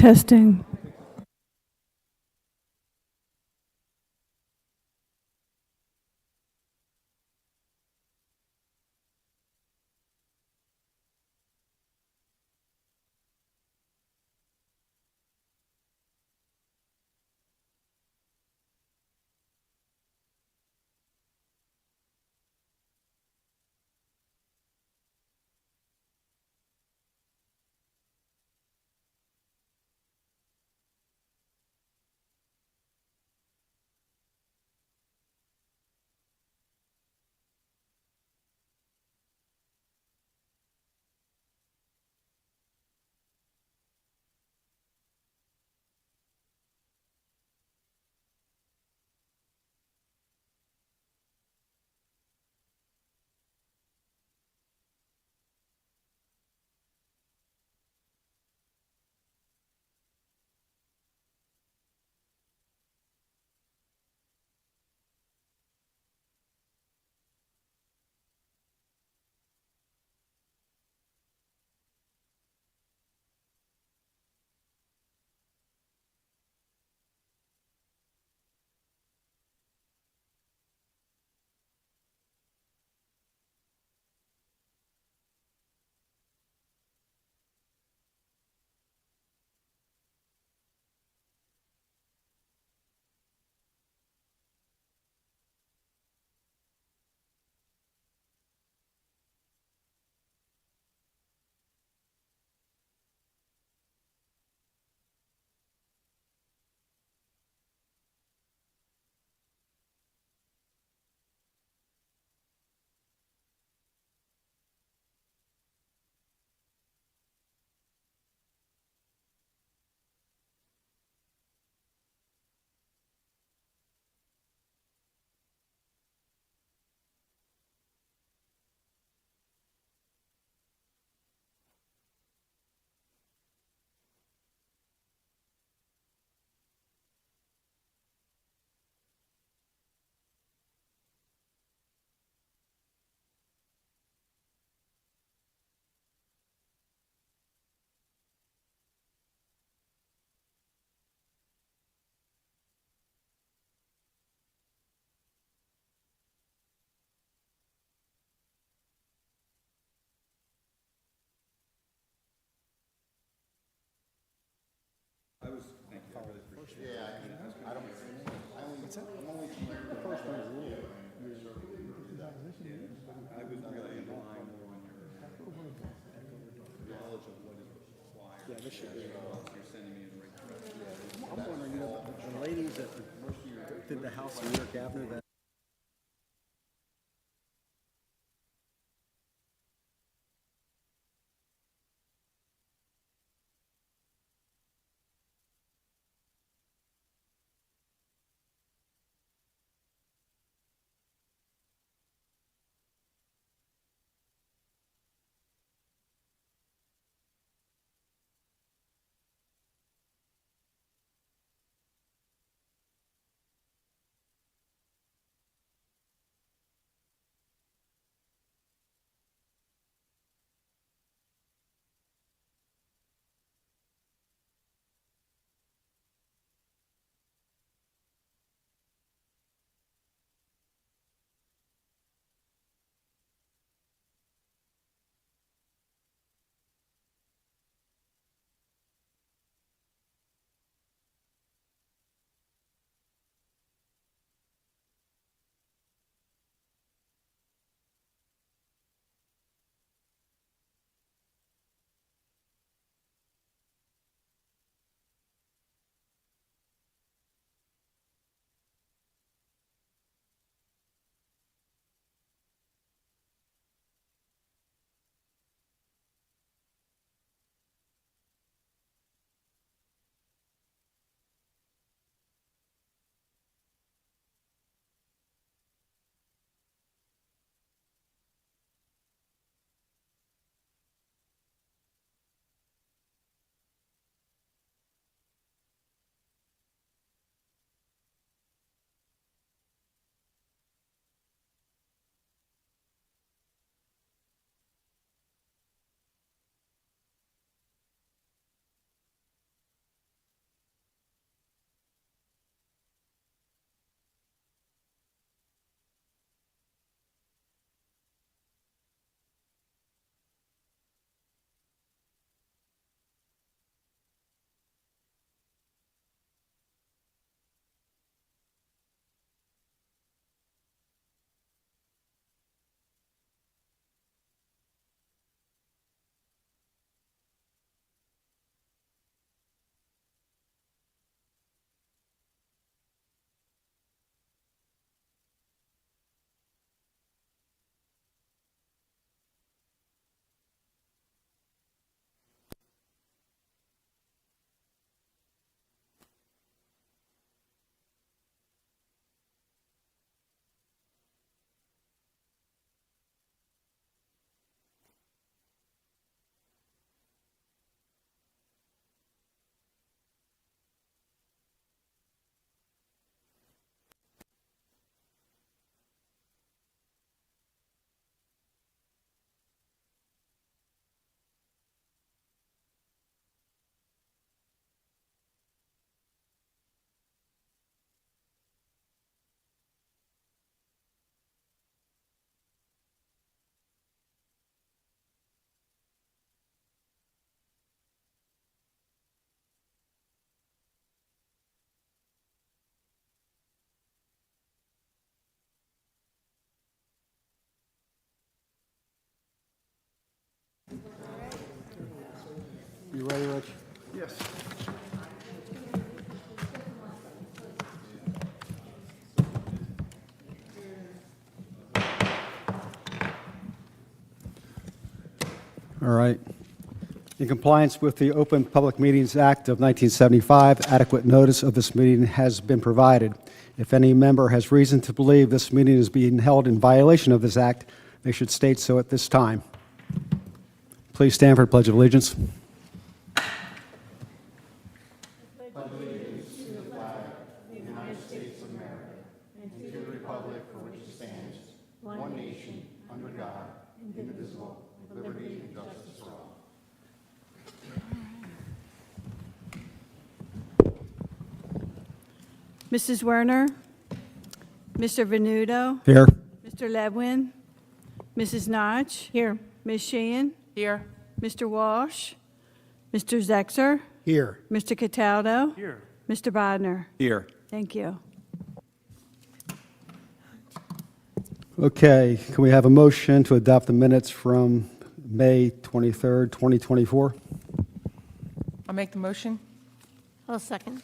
Testing. I'm wondering, the ladies that did the house in New York Avenue, that You ready, Rich? Yes. All right. In compliance with the Open Public Meetings Act of 1975, adequate notice of this meeting has been provided. If any member has reason to believe this meeting is being held in violation of this act, they should state so at this time. Please stand for the Pledge of Allegiance. Mrs. Werner, Mr. Venuto, Here. Mr. Ledwin, Mrs. Notch. Here. Ms. Sheehan, Here. Mr. Walsh, Mr. Zexer, Here. Mr. Cataldo. Here. Mr. Bodnar. Here. Thank you. Okay, can we have a motion to adopt the minutes from May 23rd, 2024? I'll make the motion. I'll second.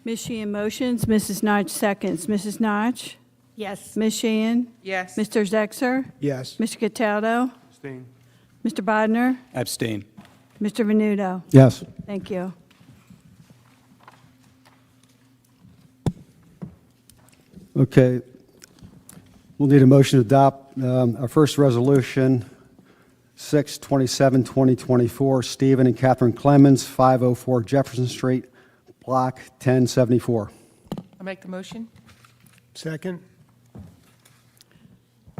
Ms. Sheehan motions, Mrs. Notch seconds. Mrs. Notch, Yes. Ms. Sheehan, Yes. Mr. Zexer, Yes. Mr. Cataldo, Abstain. Mr. Bodnar, Abstain. Mr. Venuto. Yes. Thank you. Okay. We'll need a motion to adopt our first resolution, 6/27/2024, Stephen and Catherine Clemens, 504 Jefferson Street, Block 1074. I'll make the motion. Second?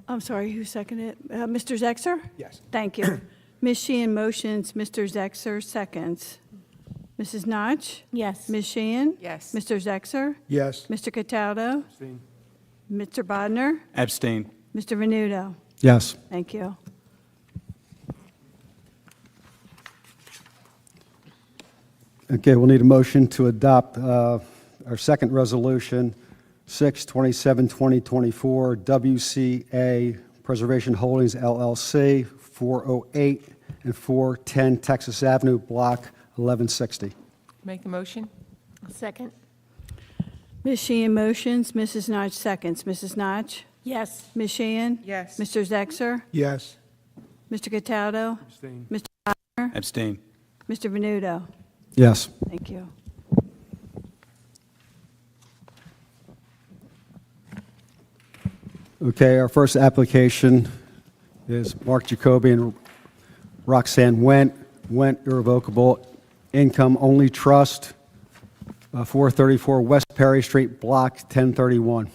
I'm sorry, who seconded it? Mr. Zexer? Yes. Thank you. Ms. Sheehan motions, Mr. Zexer seconds. Mrs. Notch? Yes. Ms. Sheehan? Yes. Mr. Zexer? Yes. Mr. Cataldo? Abstain. Mr. Bodnar? Abstain. Mr. Venuto? Yes. Thank you. Okay, we'll need a motion to adopt our second resolution, 6/27/2024, WCA Preservation Holdings LLC, 408 and 410 Texas Avenue, Block 1160. Make the motion. I'll second. Ms. Sheehan motions, Mrs. Notch seconds. Mrs. Notch? Yes. Ms. Sheehan? Yes. Mr. Zexer? Yes. Mr. Cataldo? Abstain. Mr. Bodnar? Abstain. Mr. Venuto? Yes. Thank you. Okay, our first application is Mark Jacoby and Roxanne Went Irrevocable Income Only Trust, 434 West Perry Street, Block 1031.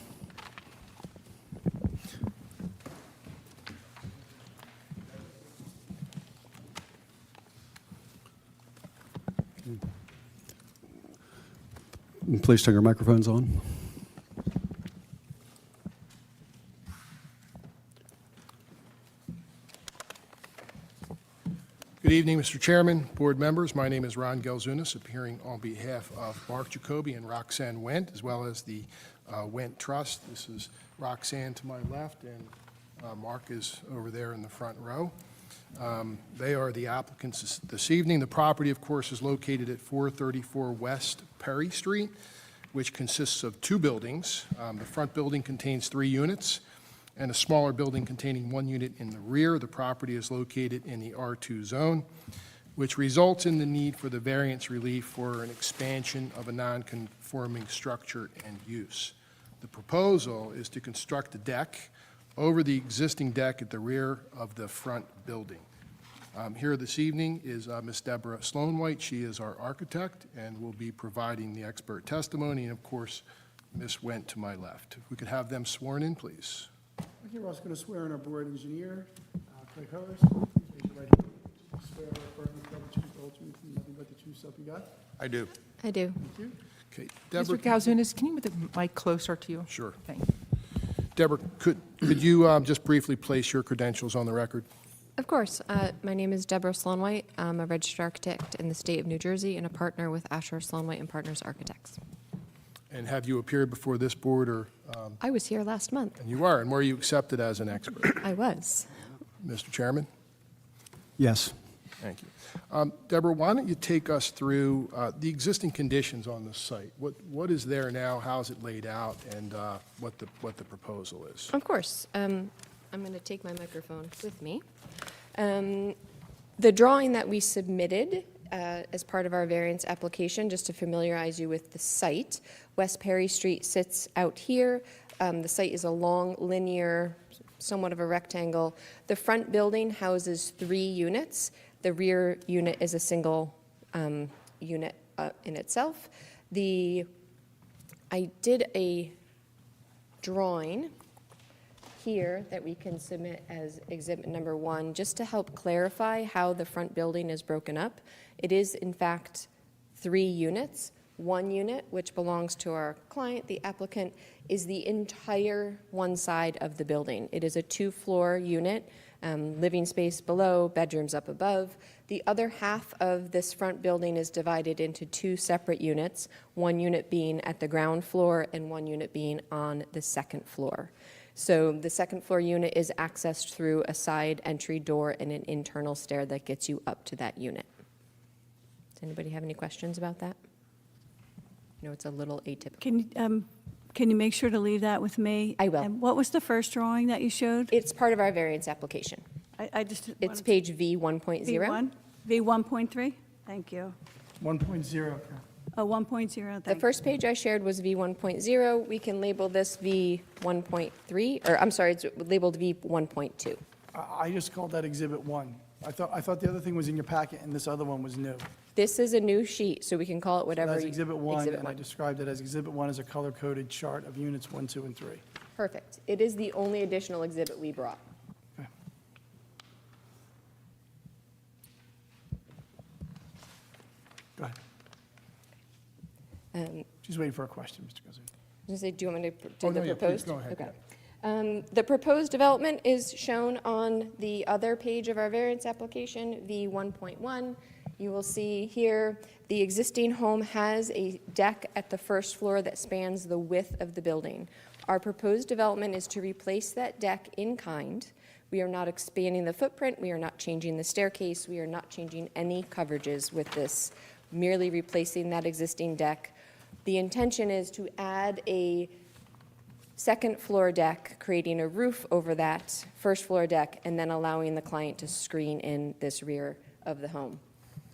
Please turn your microphones on. Good evening, Mr. Chairman, board members. My name is Ron Gelzunas, appearing on behalf of Mark Jacoby and Roxanne Wendt, as well as the Wendt Trust. This is Roxanne to my left, and Mark is over there in the front row. They are the applicants this evening. The property, of course, is located at 434 West Perry Street, which consists of two buildings. The front building contains 3 units, and a smaller building containing 1 unit in the rear. The property is located in the R2 zone, which results in the need for the variance relief for an expansion of a non-conforming structure and use. The proposal is to construct a deck over the existing deck at the rear of the front building. Here this evening is Ms. Deborah Sloan-White. She is our architect and will be providing the expert testimony, and of course, Ms. Wendt to my left. If we could have them sworn in, please. Okay, we're also going to swear in our board engineer, Craig Harris. Please raise your right hand. Swear or affirm to tell the truth, the whole truth, and nothing but the truth, so help you God. I do. I do. Thank you. Okay, Deborah. Mr. Galzunas, can you move the mic closer to you? Sure. Thank you. Deborah, could you just briefly place your credentials on the record? Of course. My name is Deborah Sloan-White. I'm a registered architect in the state of New Jersey and a partner with Asher Sloan-White and Partners Architects. And have you appeared before this board, or, I was here last month. and you are, and were you accepted as an expert? I was. Mr. Chairman? Yes. Thank you. Deborah, why don't you take us through the existing conditions on the site? What is there now, how's it laid out, and what the proposal is? Of course. I'm going to take my microphone with me. The drawing that we submitted as part of our variance application, just to familiarize you with the site, West Perry Street sits out here. The site is a long, linear, somewhat of a rectangle. The front building houses 3 units. The rear unit is a single unit in itself. I did a drawing here that we can submit as exhibit number 1, just to help clarify how the front building is broken up. It is, in fact, 3 units. 1 unit, which belongs to our client, the applicant, is the entire one side of the building. It is a 2-floor unit, living space below, bedrooms up above. The other half of this front building is divided into 2 separate units, 1 unit being at the ground floor and 1 unit being on the second floor. So the second floor unit is accessed through a side entry door and an internal stair that gets you up to that unit. Does anybody have any questions about that? I know it's a little atypical. Can you make sure to leave that with me? I will. And what was the first drawing that you showed? It's part of our variance application. I just. It's page V1.0. V1? V1.3? Thank you. 1.0, Karen. Oh, 1.0, The thank you. first page I shared was V1.0. We can label this V1.3, or I'm sorry, it's labeled V1.2. I just called that Exhibit 1. I thought the other thing was in your packet, and this other one was new. This is a new sheet, so we can call it So whatever. that's Exhibit 1, Exhibit and I 1. described it as Exhibit 1 as a color-coded chart of units 1, 2, and 3. Perfect. It is the only additional exhibit we brought. Okay. Go ahead. She's waiting for a question, Mr. Guzzo. I was going to say, do you want me to do Oh, the no, yeah, please, proposed? go ahead, Okay. The proposed development is shown on the other page of our variance application, V1.1. You will see here, the existing home has a deck at the first floor that spans the width of the building. Our proposed development is to replace that deck in kind. We are not expanding the footprint, we are not changing the staircase, we are not changing any coverages with this, merely replacing that existing deck. The intention is to add a second floor deck, creating a roof over that first floor deck, and then allowing the client to screen in this rear of the home.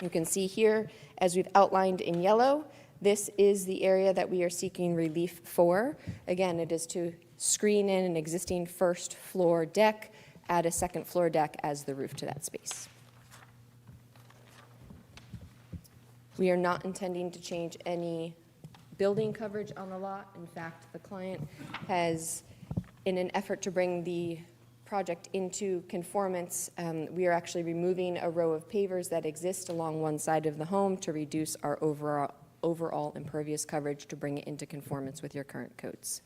You can see here, as we've outlined in yellow, this is the area that we are seeking relief for. Again, it is to screen in an existing first floor deck, add a second floor deck as the roof to that space. We are not intending to change any building coverage on the lot. In fact, the client has, in an effort to bring the project into conformance, we are actually removing a row of pavers that exist along one side of the home to reduce our overall impervious coverage to bring it into conformance with your current codes.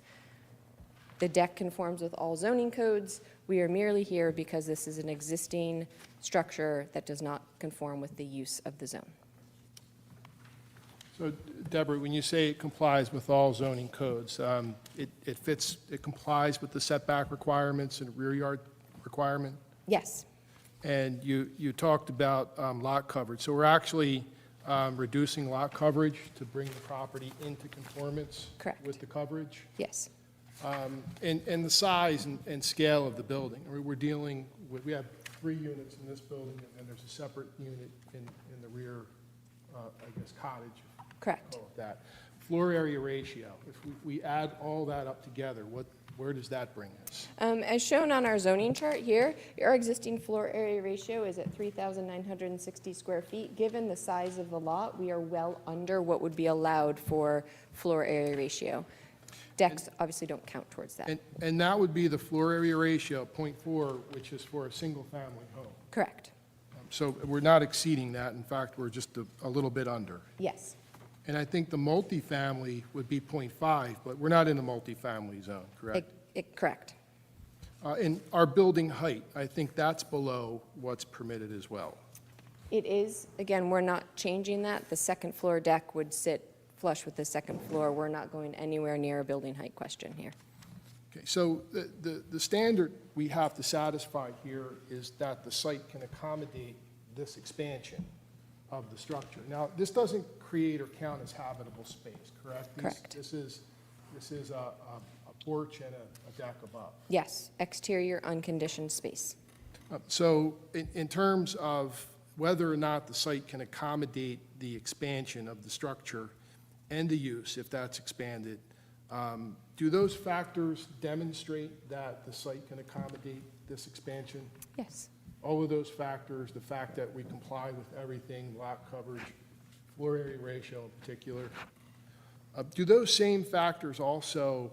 The deck conforms with all zoning codes. We are merely here because this is an existing structure that does not conform with the use of the zone. So, Deborah, when you say it complies with all zoning codes, it complies with the setback requirements and rear yard requirement? Yes, And you talked about lot coverage. So we're actually reducing lot coverage to bring the property into conformance? Correct. With the coverage? yes. And the size and scale of the building. I mean, we're dealing with, we have 3 units in this building, and then there's a separate unit in the rear, I guess, cottage. Correct. Call it that. Floor area ratio, if we add all that up together, where does that bring us? As shown on our zoning chart here, our existing floor area ratio is at 3,960 square feet. Given the size of the lot, we are well under what would be allowed for floor area ratio. Decks obviously don't count towards that. And that would be the floor area ratio, 0.4, which is for a single-family home. Correct. So we're not exceeding that. In fact, we're just a little bit under. Yes. And I think the multifamily would be 0.5, but we're not in the multifamily zone, correct? Correct. And our building height, I think that's below what's permitted as well. It is, again, we're not changing that. The second floor deck would sit flush with the second floor. We're not going anywhere near a building height question here. Okay, so the standard we have to satisfy here is that the site can accommodate this expansion of the structure. Now, this doesn't create or count as habitable space, correct? Correct. This is a porch and a deck above. Yes, exterior unconditioned space. So in terms of whether or not the site can accommodate the expansion of the structure and the use, if that's expanded, do those factors demonstrate that the site can accommodate this expansion? Yes. All of those factors, the fact that we comply with everything, lot coverage, floor area ratio in particular, do those same factors also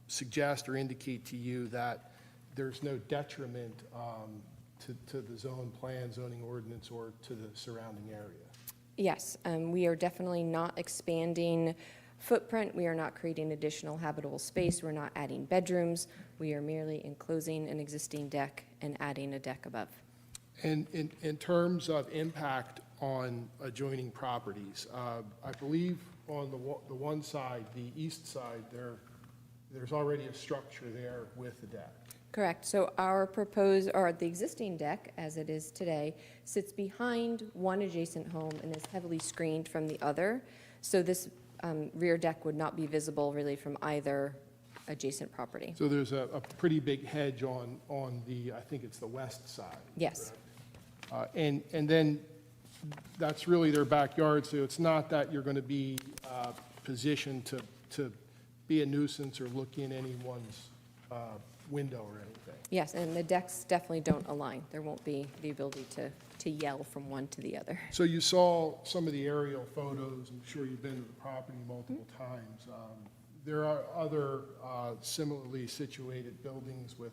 suggest or indicate to you that there's no detriment to the zone plan, zoning ordinance, or to the surrounding area? Yes, we are definitely not expanding footprint. We are not creating additional habitable space. We're not adding bedrooms. We are merely enclosing an existing deck and adding a deck above. And in terms of impact on adjoining properties, I believe on the one side, the east side, there's already a structure there with the deck. Correct. So our proposed, or the existing deck, as it is today, sits behind one adjacent home and is heavily screened from the other. So this rear deck would not be visible really from either adjacent property. So there's a pretty big hedge on the, I think it's the west side. Yes. correct? And then that's really their backyard, so it's not that you're going to be positioned to be a nuisance or look in anyone's window or anything. Yes, and the decks definitely don't align. There won't be the ability to yell from one to the other. So you saw some of the aerial photos. I'm sure you've been to the property multiple times. There are other similarly situated buildings with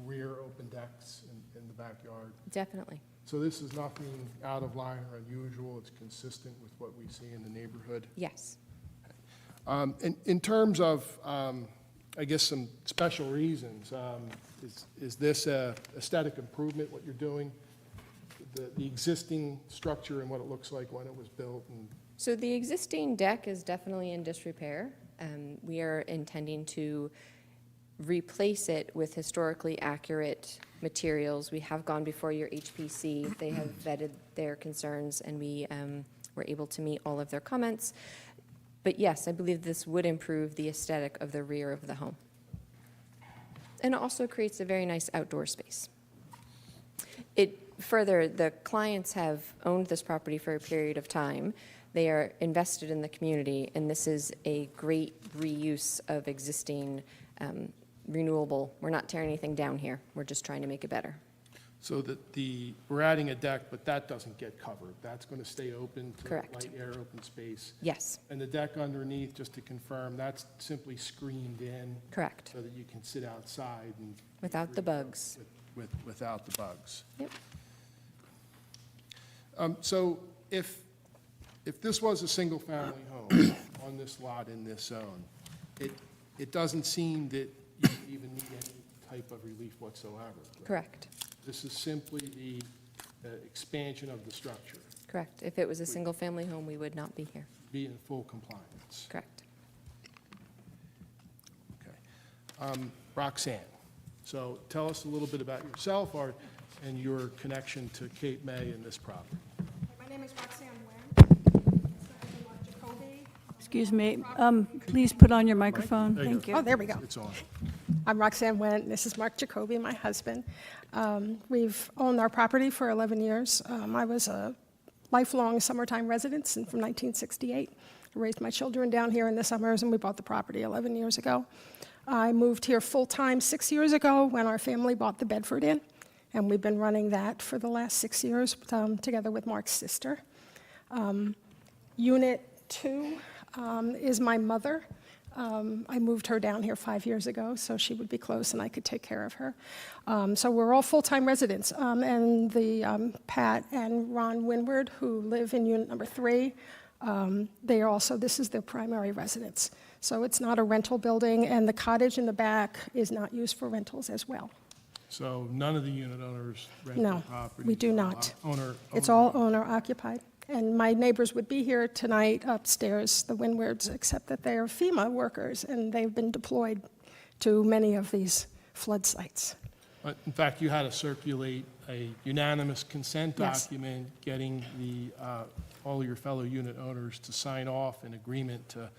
rear open decks in the backyard. Definitely. So this is nothing out of line or unusual. It's consistent with what we see in the neighborhood. Yes. In terms of, I guess, some special reasons, is this a aesthetic improvement, what you're doing? The existing structure and what it looks like when it was built? And So the existing deck is definitely in disrepair. We are intending to replace it with historically accurate materials. We have gone before your HPC. They have vetted their concerns, and we were able to meet all of their comments. But yes, I believe this would improve the aesthetic of the rear of the home. And it also creates a very nice outdoor space. Further, the clients have owned this property for a period of time. They are invested in the community, and this is a great reuse of existing renewable. We're not tearing anything down here. We're just trying to make it better. so that we're adding a deck, but that doesn't get covered. That's going to stay open to Correct. light air, open space. Yes, And the deck underneath, just to confirm, that's simply screened in correct. so that you can sit outside and Without the bugs. without the bugs. Yep. So if this was a single-family home on this lot in this zone, it doesn't seem that you even need any type of relief whatsoever. right? Correct. This is simply the expansion of the structure, Correct. If it was a single-family home, we would not be here. be in full compliance. Correct. Okay. Roxanne, so tell us a little bit about yourself and your connection to Cape May and this property. My name is Roxanne Nguyen. Jacoby. Excuse me, please put on your microphone. There you Thank go. you. Oh, there we go. It's on. I'm Roxanne Nguyen. This is Mark Jacoby, my husband. We've owned our property for 11 years. I was a lifelong summertime resident from 1968. I raised my children down here in the summers, and we bought the property 11 years ago. I moved here full-time 6 years ago when our family bought the Bedford Inn, and we've been running that for the last 6 years together with Mark's sister. Unit 2 is my mother. I moved her down here 5 years ago, so she would be close and I could take care of her. So we're all full-time residents. And the Pat and Ron Windward, who live in unit number 3, they are also, this is their primary residence. So it's not a rental building, and the cottage in the back is not used for rentals as well. So none of the unit owners rent No, the property? we do not. It's Owner- all owner-occupied. And my neighbors would be here tonight upstairs, the Windwards, except that they are FEMA workers, and they've been deployed to many of these flood sites. In fact, you had to circulate a unanimous consent Yes. document, getting all your fellow unit owners to sign off an agreement to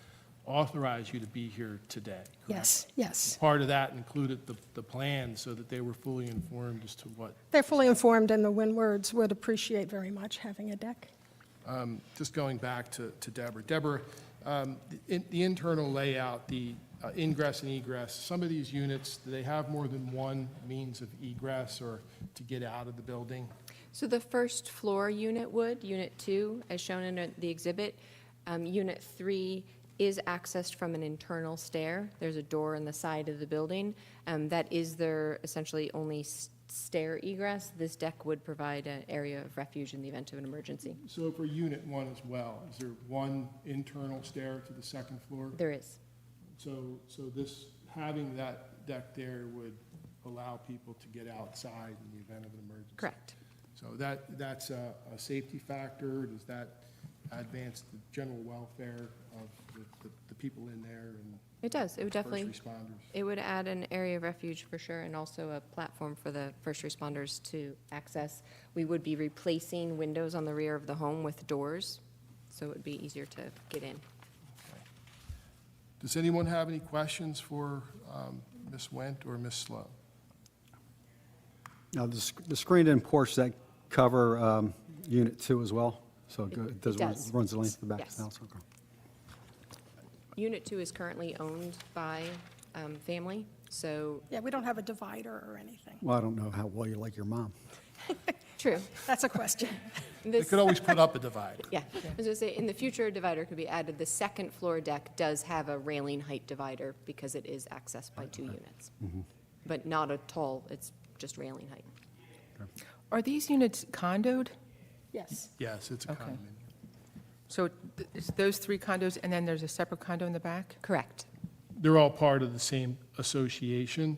authorize you to be here today, correct? Yes, yes. Part of that included the plan so that they were fully informed as to what. They're fully informed, and the Windwards would appreciate very much having a deck. Just going back to Deborah. Deborah, the internal layout, the ingress and egress, some of these units, do they have more than one means of egress or to get out of the building? So the first floor unit would, Unit 2, as shown in the exhibit. Unit 3 is accessed from an internal stair. There's a door in the side of the building. That is their essentially only stair egress. This deck would provide an area of refuge in the event of an emergency. So for Unit 1 as well, is there one internal stair to the second floor? There is. So this, having that deck there would allow people to get outside in the event of an emergency? Correct. So that's a safety factor. Does that advance the general welfare of the people in there and It does. It would definitely. first responders? It would add an area of refuge for sure, and also a platform for the first responders to access. We would be replacing windows on the rear of the home with doors, so it would be easier to get in. Does anyone have any questions for Ms. Wendt or Ms. Slow? Now, the screened-in porch, that cover Unit 2 as well? So it does does. runs the length of the back of Yes. the house? Okay. Unit 2 is currently owned by family, so. Yeah, we don't have a divider or anything. Well, I don't know how well you like your mom. True. That's a question. They could always put up a divider. Yeah, I was gonna say, in the future, a divider could be added. The second floor deck does have a railing height divider because it is accessed by 2 units. But not a tall, it's just railing height. Are these units condoed? Yes. Yes, it's a Okay. condominium. So it's those 3 condos, and then there's a separate condo in the back? Correct. They're all part of the same association.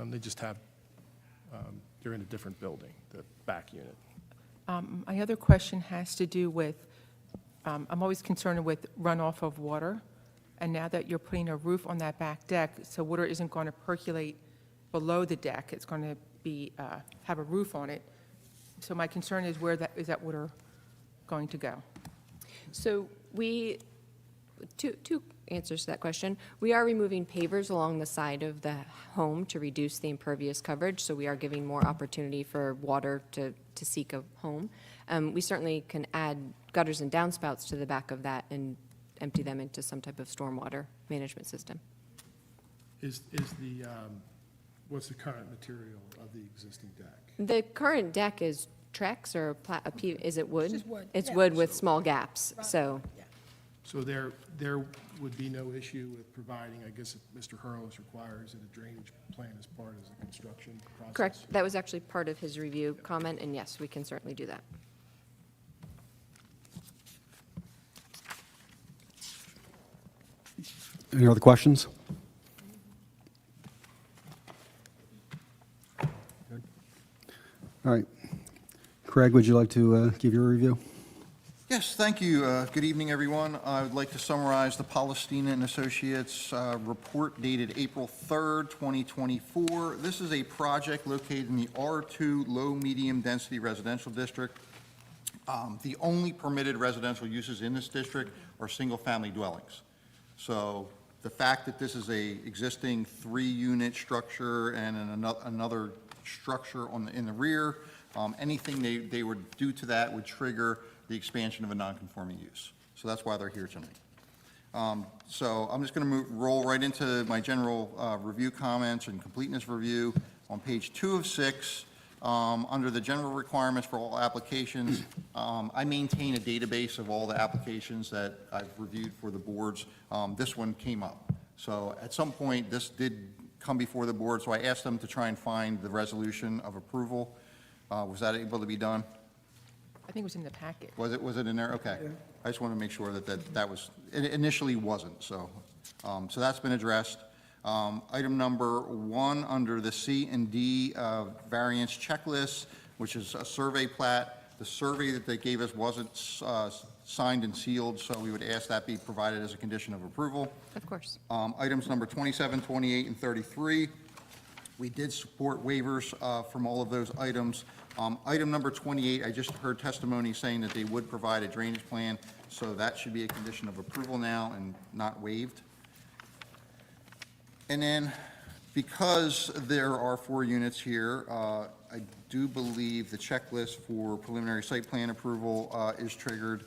They just have, they're in a different building, the back unit. My other question has to do with, I'm always concerned with runoff of water, and now that you're putting a roof on that back deck, so water isn't going to percolate below the deck, it's going to be, have a roof on it. So my concern is where is that water going to go? So two answers to that question. We are removing pavers along the side of the home to reduce the impervious coverage, so we are giving more opportunity for water to seek a home. We certainly can add gutters and downspouts to the back of that and empty them into some type of stormwater management system. Is the, what's the current material of the existing deck? The current deck is Trex or is it wood? It's just wood, It's yeah. wood with small gaps, so. Yeah. So there would be no issue with providing, I guess if Mr. Hurlis requires that a drainage plan as part of the construction process? Correct. That was actually part of his review comment, and yes, we can certainly do that. Any other questions? All right. Craig, would you like to give your review? Yes, thank you. Good evening, everyone. I would like to summarize the Palestina and Associates report dated April 3rd, 2024. This is a project located in the R2 low-medium density residential district. The only permitted residential uses in this district are single-family dwellings. So the fact that this is a existing 3-unit structure and another structure in the rear, anything they would do to that would trigger the expansion of a non-conforming use. So that's why they're here tonight. So I'm just going to roll right into my general review comments and completeness review. On page 2 of 6, under the general requirements for all applications, I maintain a database of all the applications that I've reviewed for the boards. This one came up. So at some point, this did come before the board, so I asked them to try and find the resolution of approval. Was that able to be done? I think it was in the packet. Was it in there? Okay. I just want to make sure that was, it initially wasn't, so that's been addressed. Item number 1, under the C and D variance checklist, which is a survey plat. The survey that they gave us wasn't signed and sealed, so we would ask that be provided as a condition of approval. Of course. Items number 27, 28, and 33. We did support waivers from all of those items. Item number 28, I just heard testimony saying that they would provide a drainage plan, so that should be a condition of approval now and not waived. And then, because there are 4 units here, I do believe the checklist for preliminary site plan approval is triggered.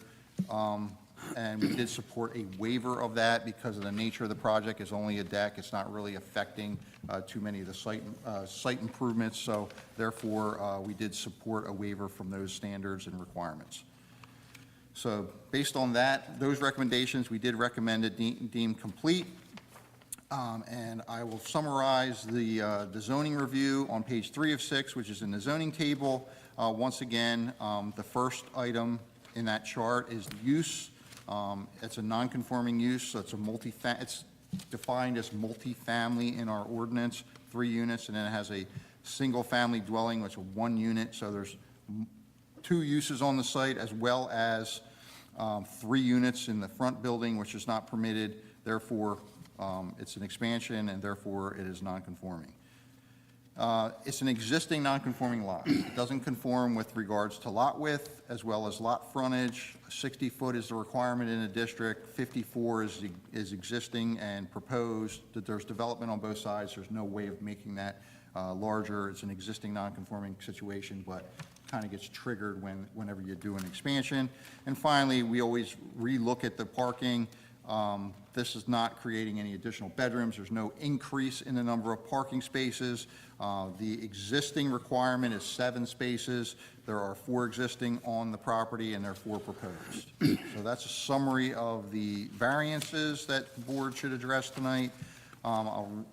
And we did support a waiver of that because of the nature of the project. It's only a deck. It's not really affecting too many of the site improvements. So therefore, we did support a waiver from those standards and requirements. So based on that, those recommendations, we did recommend it deemed complete. And I will summarize the zoning review on page 3 of 6, which is in the zoning table. Once again, the first item in that chart is the use. It's a non-conforming use, so it's defined as multifamily in our ordinance, 3 units, and then it has a single-family dwelling, which is 1 unit. So there's 2 uses on the site, as well as 3 units in the front building, which is not permitted. Therefore, it's an expansion, and therefore it is non-conforming. It's an existing non-conforming lot. It doesn't conform with regards to lot width as well as lot frontage. 60 foot is the requirement in the district, 54 is existing and proposed. That there's development on both sides. There's no way of making that larger. It's an existing non-conforming situation, but kind of gets triggered whenever you do an expansion. And finally, we always relook at the parking. This is not creating any additional bedrooms. There's no increase in the number of parking spaces. The existing requirement is 7 spaces. There are 4 existing on the property, and there are 4 proposed. So that's a summary of the variances that the board should address tonight. I'll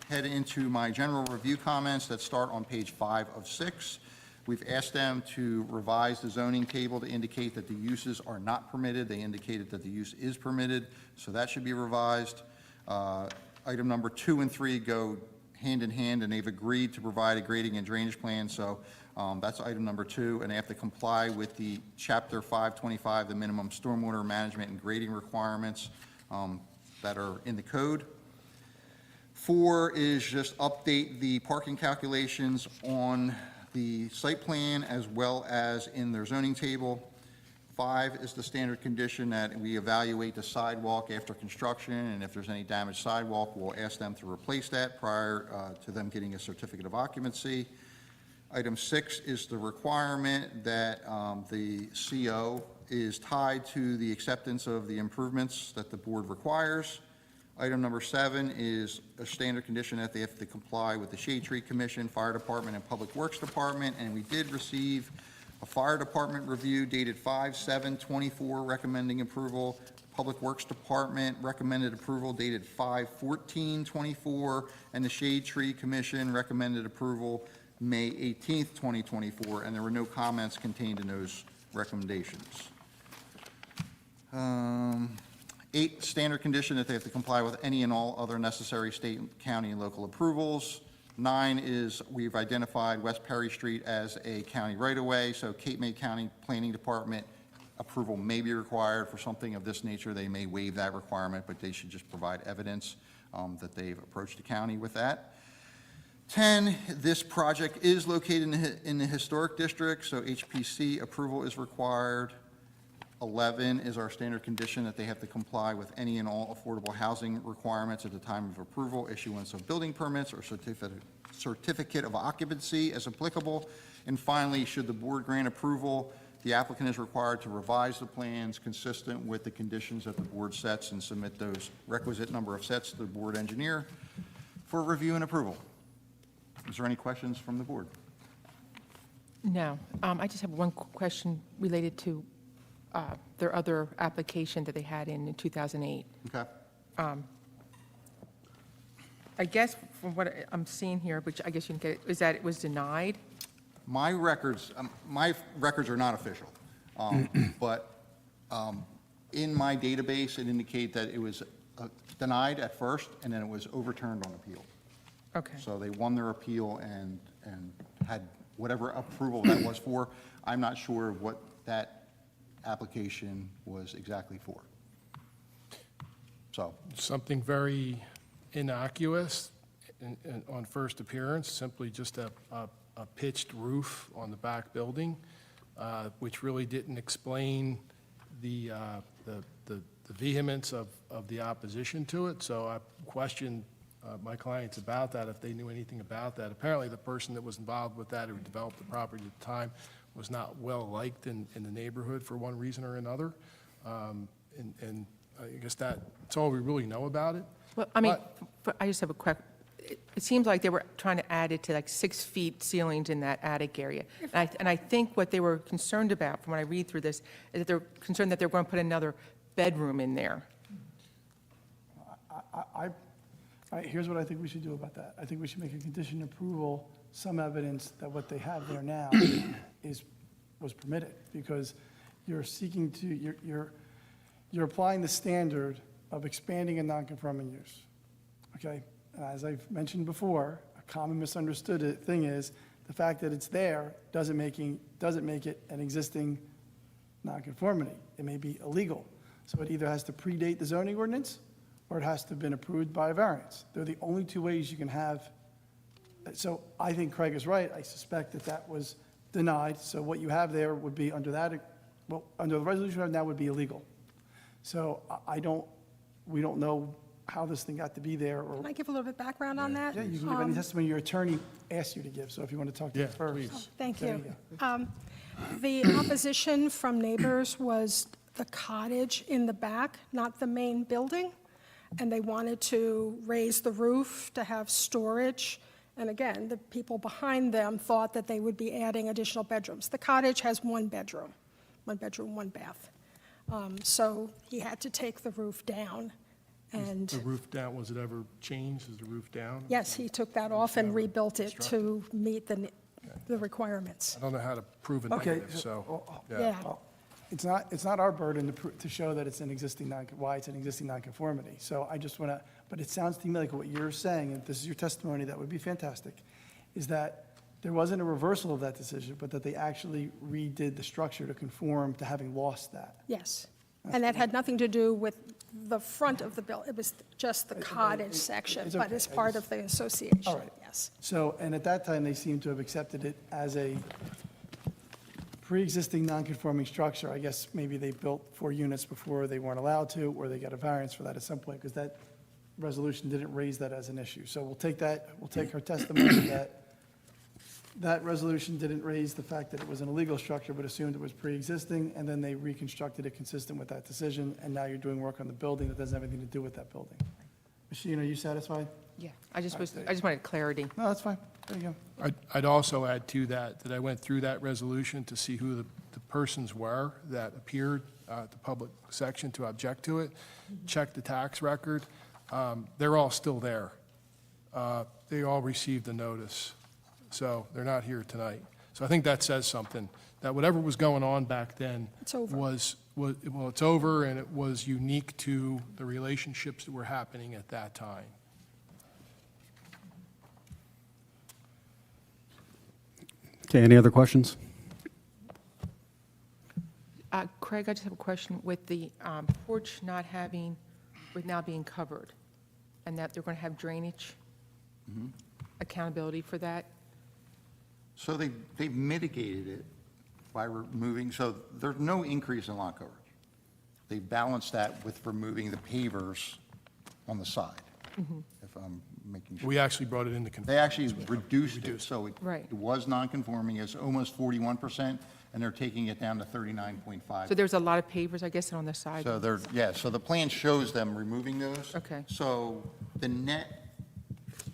head into my general review comments that start on page 5 of 6. We've asked them to revise the zoning table to indicate that the uses are not permitted. They indicated that the use is permitted, so that should be revised. Item number 2 and 3 go hand in hand, and they've agreed to provide a grading and drainage plan, so that's item number 2, and they have to comply with the Chapter 525, the minimum stormwater management and grading requirements that are in the code. 4 is just update the parking calculations on the site plan as well as in their zoning table. 5 is the standard condition that we evaluate the sidewalk after construction, and if there's any damaged sidewalk, we'll ask them to replace that prior to them getting a certificate of occupancy. Item 6 is the requirement that the CO is tied to the acceptance of the improvements that the board requires. Item number 7 is a standard condition that they have to comply with the Shade Tree Commission, Fire Department, and Public Works Department, and we did receive a Fire Department review dated 5/7/24 recommending approval. Public Works Department recommended approval dated 5/14/24, and the Shade Tree Commission recommended approval May 18th, 2024, and there were no comments contained in those recommendations. 8, standard condition that they have to comply with any and all other necessary state, county, and local approvals. 9 is we've identified West Perry Street as a county right-of-way, so Cape May County Planning Department approval may be required for something of this nature. They may waive that requirement, but they should just provide evidence that they've approached the county with that. 10, this project is located in the historic district, so HPC approval is required. 11 is our standard condition that they have to comply with any and all affordable housing requirements at the time of approval, issuance of building permits or certificate of occupancy as applicable. And finally, should the board grant approval, the applicant is required to revise the plans consistent with the conditions that the board sets and submit those requisite number of sets to the board engineer for review and approval. Is there any questions from the board? No. I just have one question related to their other application that they had in 2008. Okay. I guess from what I'm seeing here, which I guess you can get, is that it was denied? My records are not official, but in my database, it indicated that it was denied at first, and then it was overturned on appeal. Okay. So they won their appeal and had whatever approval that was for. I'm not sure what that application was exactly for. So, Something very innocuous, on first appearance, simply just a pitched roof on the back building, which really didn't explain the vehemence of the opposition to it. So I questioned my clients about that, if they knew anything about that. Apparently, the person that was involved with that, who developed the property at the time, was not well-liked in the neighborhood for one reason or another. And I guess that's all we really know about it. Well, I mean, But- I just have a quick, it seems like they were trying to add it to like 6 feet ceilings in that attic area. And I think what they were concerned about, from what I read through this, is that they're concerned that they're going to put another bedroom in there. Here's what I think we should do about that. I think we should make a condition approval, some evidence that what they have there now was permitted, because you're seeking to, you're applying the standard of expanding a non-conforming use, okay? And as I've mentioned before, a common misunderstood thing is the fact that it's there doesn't make it an existing nonconformity. It may be illegal. So it either has to predate the zoning ordinance or it has to have been approved by a variance. They're the only two ways you can have. So I think Craig is right. I suspect that that was denied. So what you have there would be under that, well, under the resolution we have now would be illegal. So we don't know how this thing got to be there or. Can I give a little bit background on that? Yeah, you can give any testimony your attorney asked you to give, so if you want to talk to Yeah, him first. please. Thank There you. you The opposition from neighbors was the cottage in the back, not the main building, and they wanted to raise the roof to have storage. And again, the people behind them thought that they would be adding additional bedrooms. The cottage has one bedroom, one bath. So he had to take the roof down, and The roof down, was it ever changed? Is the roof down? yes, he took that off and rebuilt it to meet the requirements. I don't know how to prove a Okay, negative, so. Yeah. Well, it's not our burden to show that it's an existing why it's an existing nonconformity. So I just want to, but it sounds to me like what you're saying, and this is your testimony, that would be fantastic, is that there wasn't a reversal of that decision, but that they actually redid the structure to conform to having lost that. Yes. And that had nothing to do with the front of the building. It was just the cottage section, it's but okay. as part of the association, All right. yes. So, and at that time, they seem to have accepted it as a pre-existing non-conforming structure. I guess maybe they built 4 units before they weren't allowed to, or they got a variance for that at some point, because that resolution didn't raise that as an issue. So we'll take her testimony that that resolution didn't raise the fact that it was an illegal structure, but assumed it was pre-existing, and then they reconstructed it consistent with that decision, and now you're doing work on the building that doesn't have anything to do with that building. Machine, are you satisfied? Yeah, I just wanted clarity. No, that's fine. There you go. I'd also add to that I went through that resolution to see who the persons were that appeared at the public section to object to it, checked the tax record. They're all still there. They all received the notice, so they're not here tonight. So I think that says something, that whatever was going on back then It's over. was, well, it's over, and it was unique to the relationships that were happening at that time. Okay, any other questions? Craig, I just have a question. With the porch not having, with now being covered, and that they're going to have drainage accountability for that? So they've mitigated it by removing, so there's no increase in lot coverage. They balanced that with removing the pavers on the side, if I'm making sure. We actually brought it into They actually reduced it, so Right. it was non-conforming, it's almost 41%, and they're taking it down to 39.5. So there's a lot of pavers, I guess, on the side? So they're, yeah, so the plan shows them removing those. Okay. So the net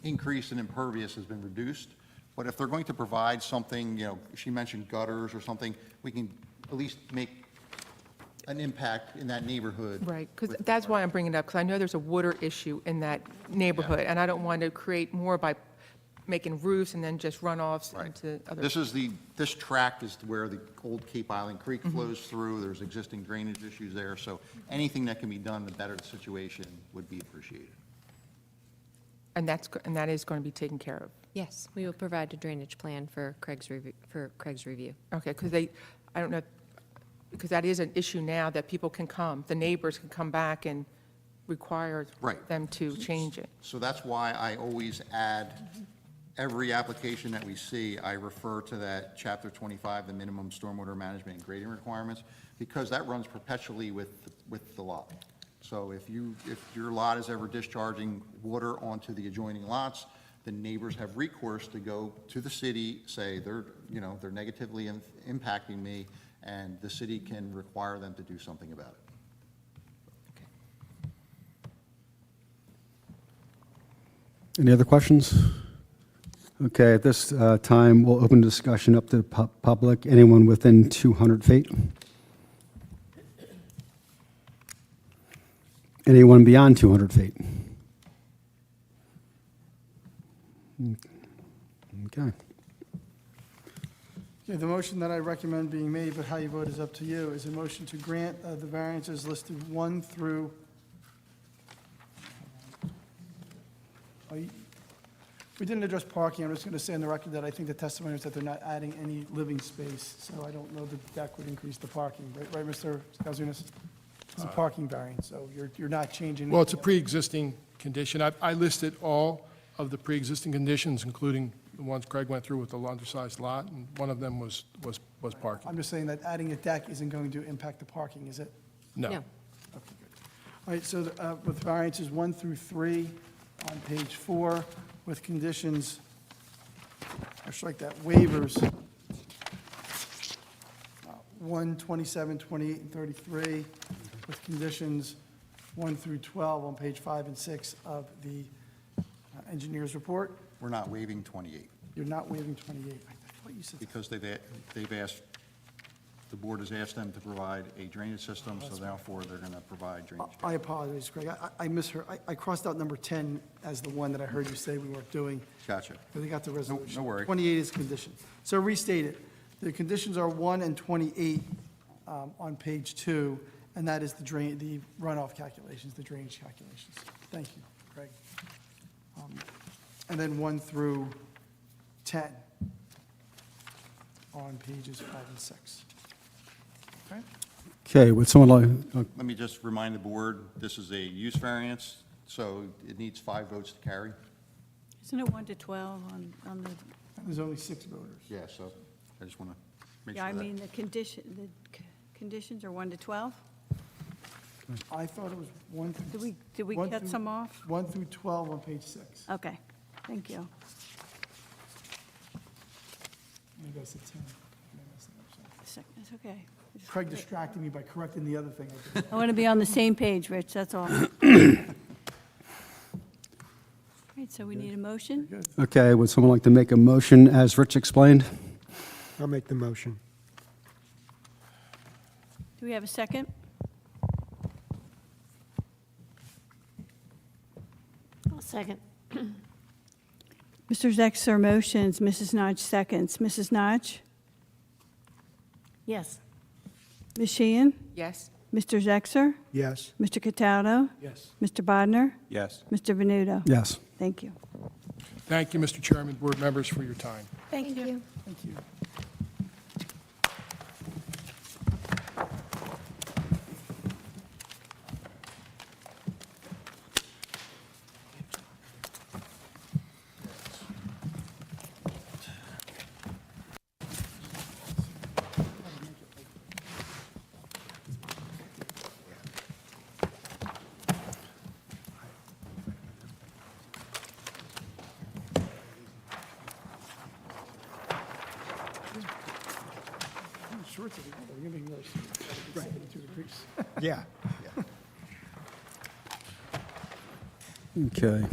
increase in impervious has been reduced, but if they're going to provide something, she mentioned gutters or something, we can at least make an impact in that neighborhood. Right, because that's why I'm bringing it up, because I know there's a water issue in that neighborhood, and I don't want to create more by making roofs and then just runoffs Right. into other. This tract is where the old Cape Island Creek flows through, there's existing drainage issues there, so anything that can be done to better the situation would be appreciated. And that is going to be taken care of? Yes, we will provide a drainage plan for Craig's review. Okay, because I don't know, because that is an issue now that people can come, the neighbors can come back and require Right. them to change it. So that's why I always add, every application that we see, I refer to that Chapter 25, the minimum stormwater management and grading requirements, because that runs perpetually with the lot. So if your lot is ever discharging water onto the adjoining lots, the neighbors have recourse to go to the city, say they're negatively impacting me, and the city can require them to do something about it. Any other questions? Okay, at this time, we'll open discussion up to the public. Anyone within 200 feet? Anyone beyond 200 feet? Okay. Okay, the motion that I recommend being made, but how you vote is up to you, is a motion to grant the variances listed 1 through, we didn't address parking. I'm just going to say on the record that I think the testimony is that they're not adding any living space, so I don't know that that would increase the parking. Right, Mr. Galzunas? It's a parking variance, so you're not changing. Well, it's a pre-existing condition. I listed all of the pre-existing conditions, including the ones Craig went through with the undersized lot, and one of them was parking. I'm just saying that adding a deck isn't going to impact the parking, is it? No. Okay, good. All right, so with variances 1 through 3 on page 4, with conditions, or strike that, waivers, 1, 27, 28, and 33, with conditions 1 through 12 on page 5 and 6 of the engineer's report. We're not waiving 28, You're not waiving 28. I thought you said, because they've asked, the board has asked them to provide a drainage system, so therefore they're going to provide drainage. I apologize, Greg. I misheard. I crossed out number 10 as the one that I heard you say we weren't doing. Gotcha. But they got the resolution. no worry. 28 is condition. So restate it. The conditions are 1 and 28 on page 2, and that is the runoff calculations, the drainage calculations. Thank you, Greg. And then 1 through 10 on pages 5 and 6. Okay? Okay, would someone like, Let me just remind the board, this is a use variance, so it needs 5 votes to carry. Isn't it 1 to 12 on the, There's only 6 voters. Yeah, so I just want to make yeah, sure I that. mean, the conditions are 1 to 12? I thought it was 1 through. Did we 1 cut through- some off? 1 through 12 on page 6. Okay, thank you. Maybe I said 10. It's okay. Craig distracted me by correcting the other thing I did. I want to be on the same page, Rich, that's all. All right, so we need a motion? okay, would someone like to make a motion as Rich explained? I'll make the motion. Do we have a second? I'll second. Mr. Zexer motions, Mrs. Notch seconds. Mrs. Notch? Yes. Ms. Sheehan? Yes? Mr. Zexer? Yes. Mr. Cataldo? Yes. Mr. Bodnar? Yes. Mr. Venuto? Yes. Thank you. Thank you, Mr. Chairman, board members, for your time. Thank you. Thank you. Shorts are you're gonna be really short. 72 degrees. Yeah. Okay.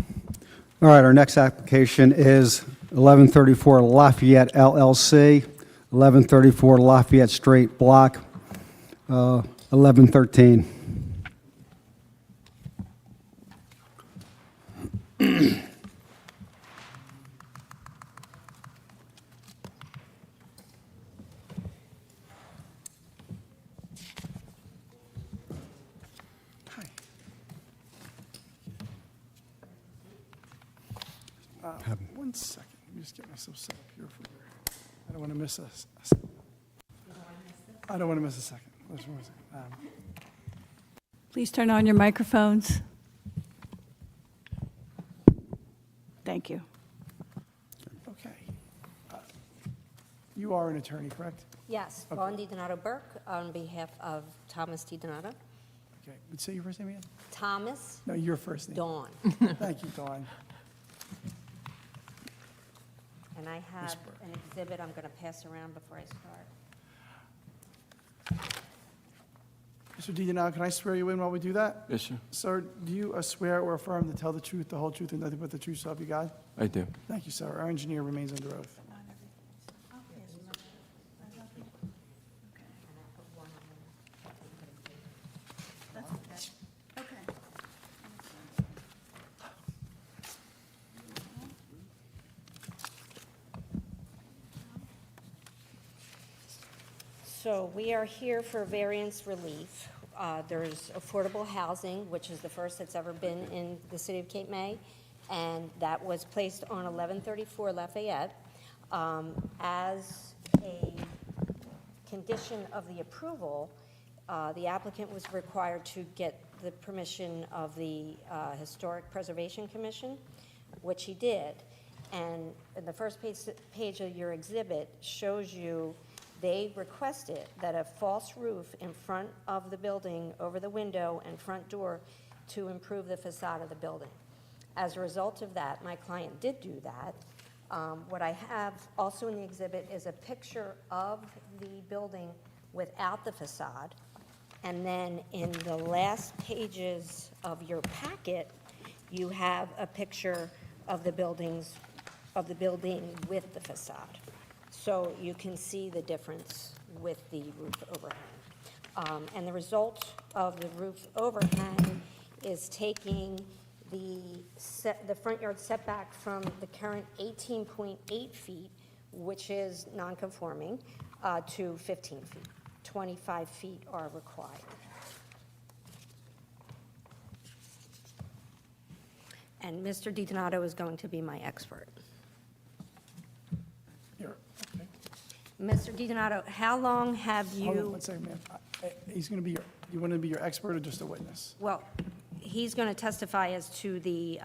All right, our next application is 1134 Lafayette LLC, 1134 Lafayette Street, Block 1113. Hi. 1 second. Let me just get myself set up here for there. I don't want to miss a I don't want to miss a second. Just 1 second. Please turn on your microphones. Thank you. Okay. You are an attorney, correct? Yes, Dawn DiDonato Burke on behalf of Thomas DiDonato. Okay. Would you say your first name again? Thomas No, your first name. Dawn. Thank you, Dawn. And I have an exhibit I'm going to pass around before I start. Mr. DiDonato, can I swear you in while we do that? Yes, sir. Sir, do you swear or affirm to tell the truth, the whole truth, and nothing but the truth, so help you God? I do. Thank you, sir. Our engineer remains under oath. So we are here for variance relief. There's affordable housing, which is the first that's ever been in the city of Cape May, and that was placed on 1134 Lafayette. As a condition of the approval, the applicant was required to get the permission of the Historic Preservation Commission, which he did. And the first page of your exhibit shows you they requested that a false roof in front of the building over the window and front door to improve the facade of the building. As a result of that, my client did do that. What I have also in the exhibit is a picture of the building without the facade. And then in the last pages of your packet, you have a picture of the building with the facade. So you can see the difference with the roof overhang. And the result of the roof overhang is taking the front yard setback from the current 18.8 feet, which is non-conforming, to 15 feet. 25 feet are required. And Mr. DiDonato is going to be my expert. Here, okay. Mr. DiDonato, how long have Hold on you, one second, ma'am. He's going to be you want to be your expert or just a witness? well, he's going to testify as to the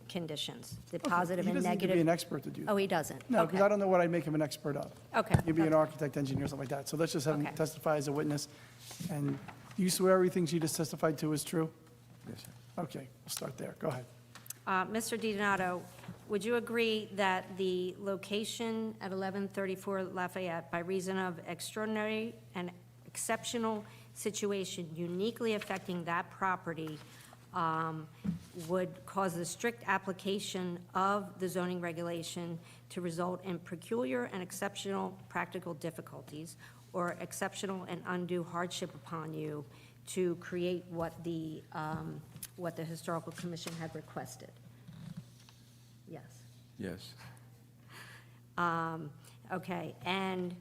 conditions, the positive and He doesn't need to be an negative. expert to do that. Oh, he doesn't? No, because Okay. I don't know what I'd make him an expert of. Okay. You'd be an architect, engineer, something like that. So let's just have him Okay. testify as a witness. And you swear everything she just testified to is true? Yes, sir. Okay, we'll start there. Go ahead. Mr. DiDonato, would you agree that the location at 1134 Lafayette, by reason of extraordinary and exceptional situation uniquely affecting that property, would cause the strict application of the zoning regulation to result in peculiar and exceptional practical difficulties or exceptional and undue hardship upon you to create what the Historical Commission had requested? Yes. Yes. Okay, and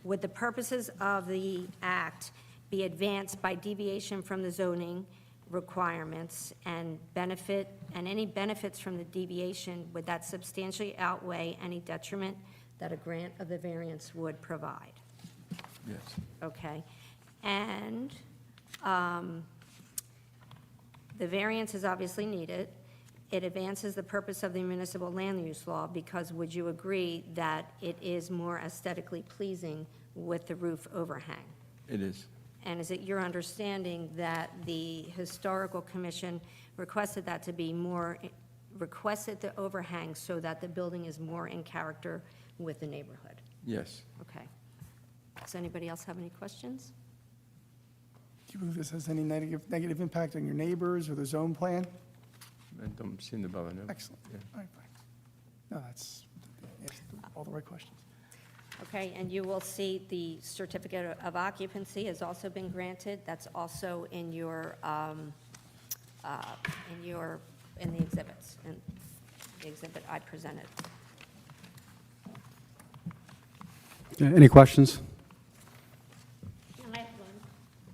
would the purposes of the act be advanced by deviation from the zoning requirements and any benefits from the deviation, would that substantially outweigh any detriment that a grant of the variance would provide? Yes. Okay, and the variance is obviously needed. It advances the purpose of the municipal land use law because would you agree that it is more aesthetically pleasing with the roof overhang? It is. And is it your understanding that the Historical Commission requested that to be requested the overhang so that the building is more in character with the neighborhood? Yes. Okay. Does anybody else have any questions? Do you believe this has any negative impact on your neighbors or the zone plan? I don't see the bother, no. Excellent. Yeah. All right, fine. No, that's asked all the right questions. Okay, and you will see the certificate of occupancy has also been granted. That's also in your, in the exhibits, in the exhibit I presented. Any questions?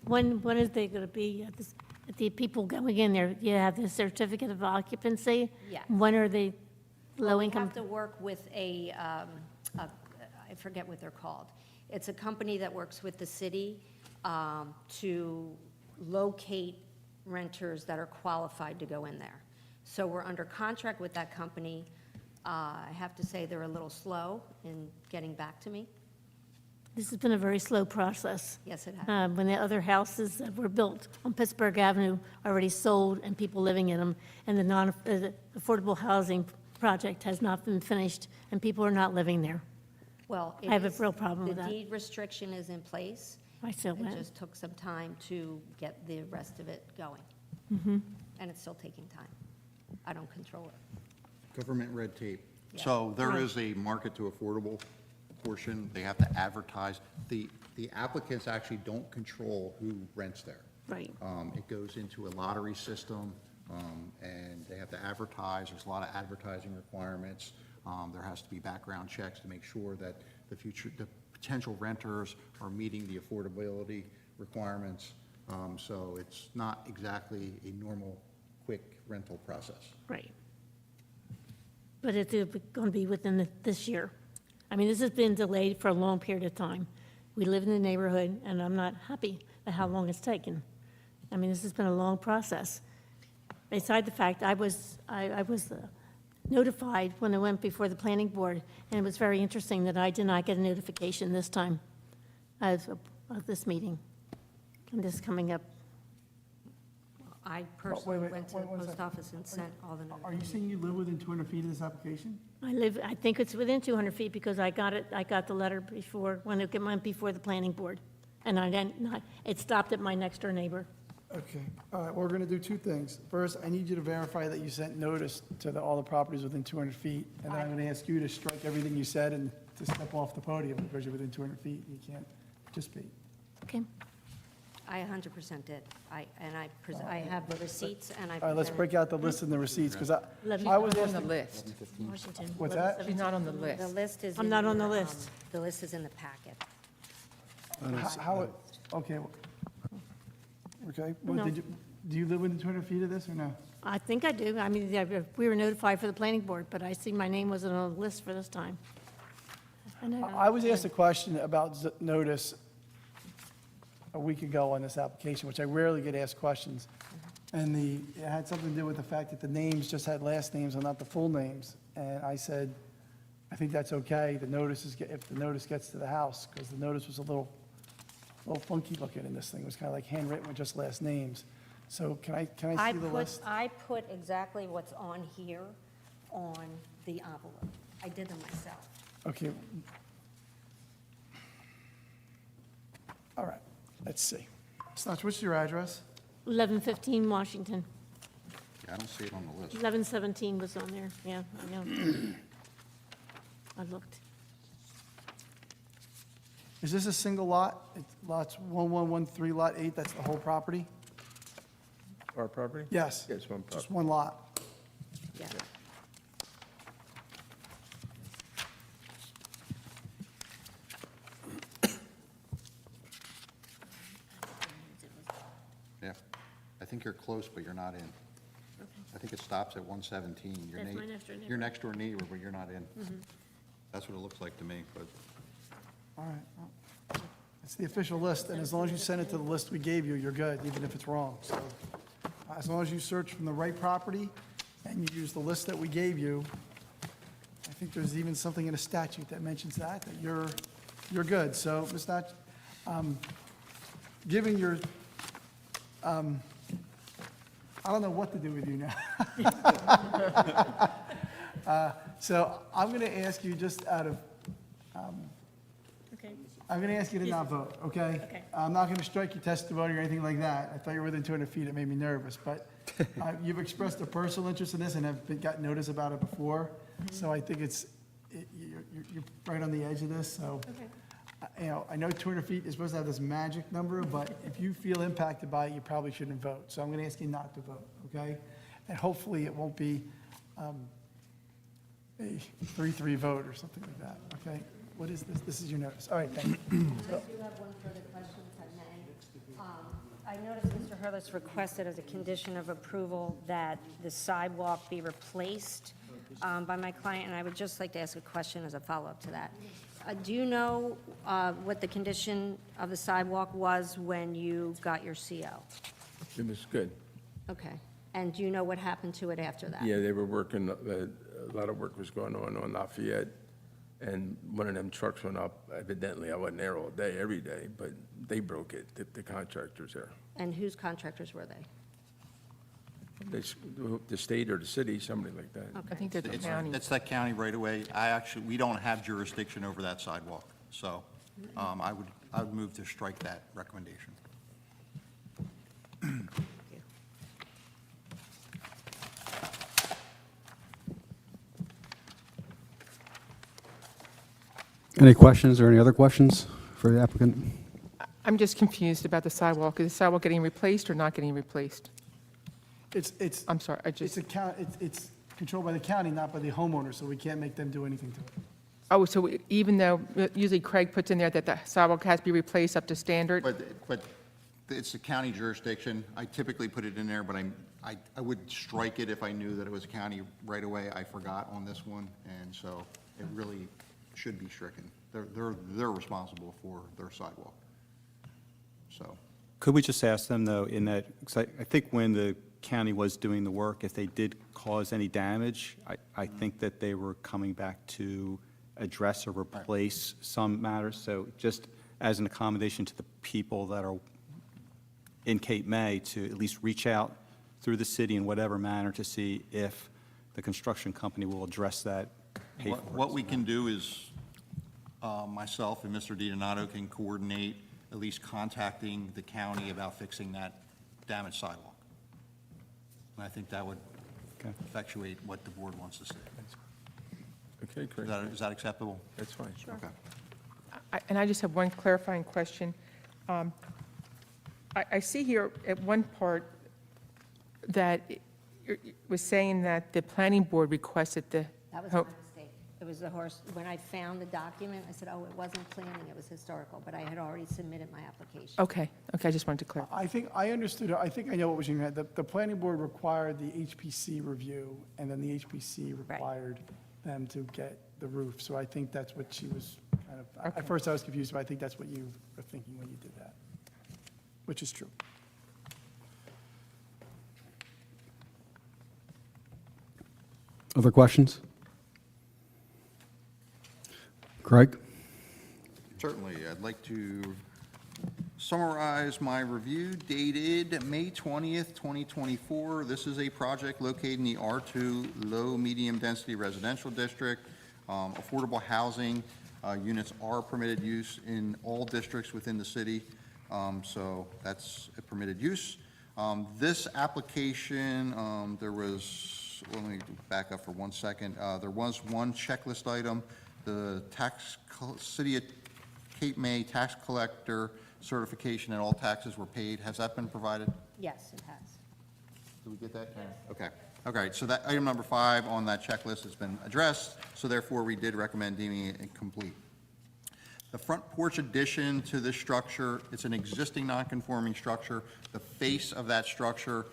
When is they going to be, the people going in there, you have the certificate of occupancy? Yes. When are they Well, low we income? have to work with I forget what they're called. It's a company that works with the city to locate renters that are qualified to go in there. So we're under contract with that company. I have to say they're a little slow in getting back to me. This has been a very slow process. Yes, it has. When the other houses that were built on Pittsburgh Avenue already sold and people living in them, and the non-affordable housing project has not been finished, and people are not living there. Well, I have a real problem with that. The deed restriction is in place. I still It went. just took some time to get the rest of it going. And it's still taking time. I don't control it. Government red tape. Yeah. So there is a market to affordable portion. They have to advertise. The applicants actually don't control who rents there. Right. It goes into a lottery system, and they have to advertise. There's a lot of advertising requirements. There has to be background checks to make sure that the potential renters are meeting the affordability requirements. So it's not exactly a normal, quick rental process. Right. But it's going to be within this year. I mean, this has been delayed for a long period of time. We live in the neighborhood, and I'm not happy at how long it's taken. I mean, this has been a long process. Beside the fact, I was notified when I went before the planning board, and it was very interesting that I did not get a notification this time of this meeting, and this coming up. I personally wait, went to the one post second. office and sent all the Are you saying you live within 200 feet of this application? I think it's within 200 feet because I got the letter before, when it went before the planning board. And it stopped at my next door neighbor. Okay, all right, we're going to do two things. First, I need you to verify that you sent notice to all the properties within 200 feet, and then I'm going to ask you to strike everything you said and to step off the podium because you're within 200 feet, and you can't participate. Okay. I 100% did. I have the receipts and I. All right, let's presented- break out the list and the receipts, because Let me- I was On the asked, list. Washington. what's that? She's not on the The list. list is. I'm in not on the your, list. The list is in the packet. Okay. Okay, well, No. do you live within 200 feet of this, or no? I think I do. I mean, we were notified for the planning board, but I see my name wasn't on the list for this time. I was asked a question about notice a week ago on this application, which I rarely get asked questions. And it had something to do with the fact that the names just had last names and not the full names. And I said, I think that's okay, if the notice gets to the house, because the notice was a little funky looking in this thing. It was kind of like handwritten with just last names. So can I see the list? I put exactly what's on here on the envelope. I did them myself. Okay. All right, let's see. Snatch, what's your address? 1115 Washington. Yeah, I don't see it on the list. 1117 was on there. Yeah, I know. I looked. Is this a single lot? It's lots 1113, lot 8, that's the whole property? Our property? Yes. Yes, one Just property. one lot. Yeah. Yeah. I think you're close, but you're not in. I think it stops at 117. Your That's my neigh- next door neighbor. Your next door neighbor, but you're not in. That's what it looks like to me, but All right. Well, it's the official list, and as long as you send it to the list we gave you, you're good, even if it's wrong. So as long as you search from the right property and you use the list that we gave you, I think there's even something in a statute that mentions that you're good. So, Ms. Notch, given your, I don't know what to do with you now. So I'm going to ask you just out of, Okay. I'm going to ask you to not vote, okay? Okay. I'm not going to strike your testimony or anything like that. I thought you were within 200 feet, it made me nervous. But you've expressed a personal interest in this and have gotten notice about it before. So I think you're right on the edge of this, so. I know 200 feet is supposed to have this magic number, but if you feel impacted by it, you probably shouldn't vote. So I'm going to ask you not to vote, okay? And hopefully it won't be a 3-3 vote or something like that, okay? What is this? This is your notice. All right, thank you. I do have one further question, if I may. I noticed Mr. Hurlis requested as a condition of approval that the sidewalk be replaced by my client, and I would just like to ask a question as a follow-up to that. Do you know what the condition of the sidewalk was when you got your CO? It was good. Okay. And do you know what happened to it after that? Yeah, they were working, a lot of work was going on Lafayette, and one of them trucks went up. Evidently, I wasn't there all day, every day, but they broke it, the contractors there. And whose contractors were they? The state or the city, somebody like that. I think they're the It's county. it's that county right away. We don't have jurisdiction over that sidewalk, so I would move to strike that recommendation. Any questions or any other questions for the applicant? I'm just confused about the sidewalk. Is the sidewalk getting replaced or not getting replaced? It's, I'm sorry, it's controlled by the county, not by the homeowner, so we can't make them do anything to it. oh, so even though usually Craig puts in there that the sidewalk has to be replaced up to standard? But it's the county jurisdiction. I typically put it in there, but I would strike it if I knew that it was a county right away. I forgot on this one, and so it really should be stricken. They're responsible for their sidewalk. So, Could we just ask them, though, in that, because I think when the county was doing the work, if they did cause any damage, I think that they were coming back to address or replace some matters. So just as an accommodation to the people that are in Cape May, to at least reach out through the city in whatever manner to see if the construction company will address that. pay for it. what we can do is, myself and Mr. DiDonato can coordinate at least contacting the county about fixing that damaged sidewalk. And I think that would Okay. effectuate what the board wants to see. Okay, great. Is that acceptable? That's fine. Okay. And I just have one clarifying question. I see here at one part that it was saying that the planning board requested the. That was my mistake. It was the horse, when I found the document, I said, oh, it wasn't planning, it was historical, but I had already submitted my application. Okay, I just wanted to clarify. I think I understood, I think I know what was in your head. The planning board required the HPC review, and then the HPC required them to get the roof. So I think that's what she was kind of, Okay. at first I was confused, but I think that's what you were thinking when you did that, which is true. Other questions? Craig? Certainly, I'd like to summarize my review dated May 20th, 2024. This is a project located in the R2 Low Medium Density Residential District. Affordable housing units are permitted use in all districts within the city, so that's a permitted use. This application, there was, let me back up for 1 second. There was one checklist item, the City of Cape May tax collector certification that all taxes were paid. Has that been provided? Yes, it has. Did we get that? Okay. Okay, so that item number 5 on that checklist has been addressed, so therefore we did recommend deeming it complete. The front porch addition to this structure, it's an existing non-conforming structure. The face of that structure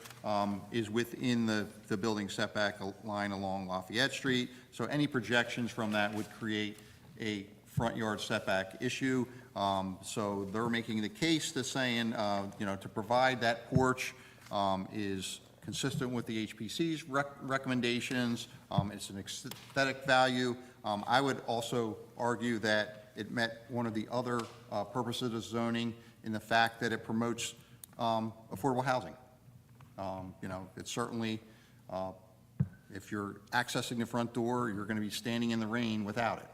is within the building setback line along Lafayette Street, so any projections from that would create a front yard setback issue. So they're making the case to saying, to provide that porch is consistent with the HPC's recommendations. It's an aesthetic value. I would also argue that it met one of the other purposes of zoning in the fact that it promotes affordable housing. It's certainly, if you're accessing the front door, you're going to be standing in the rain without it.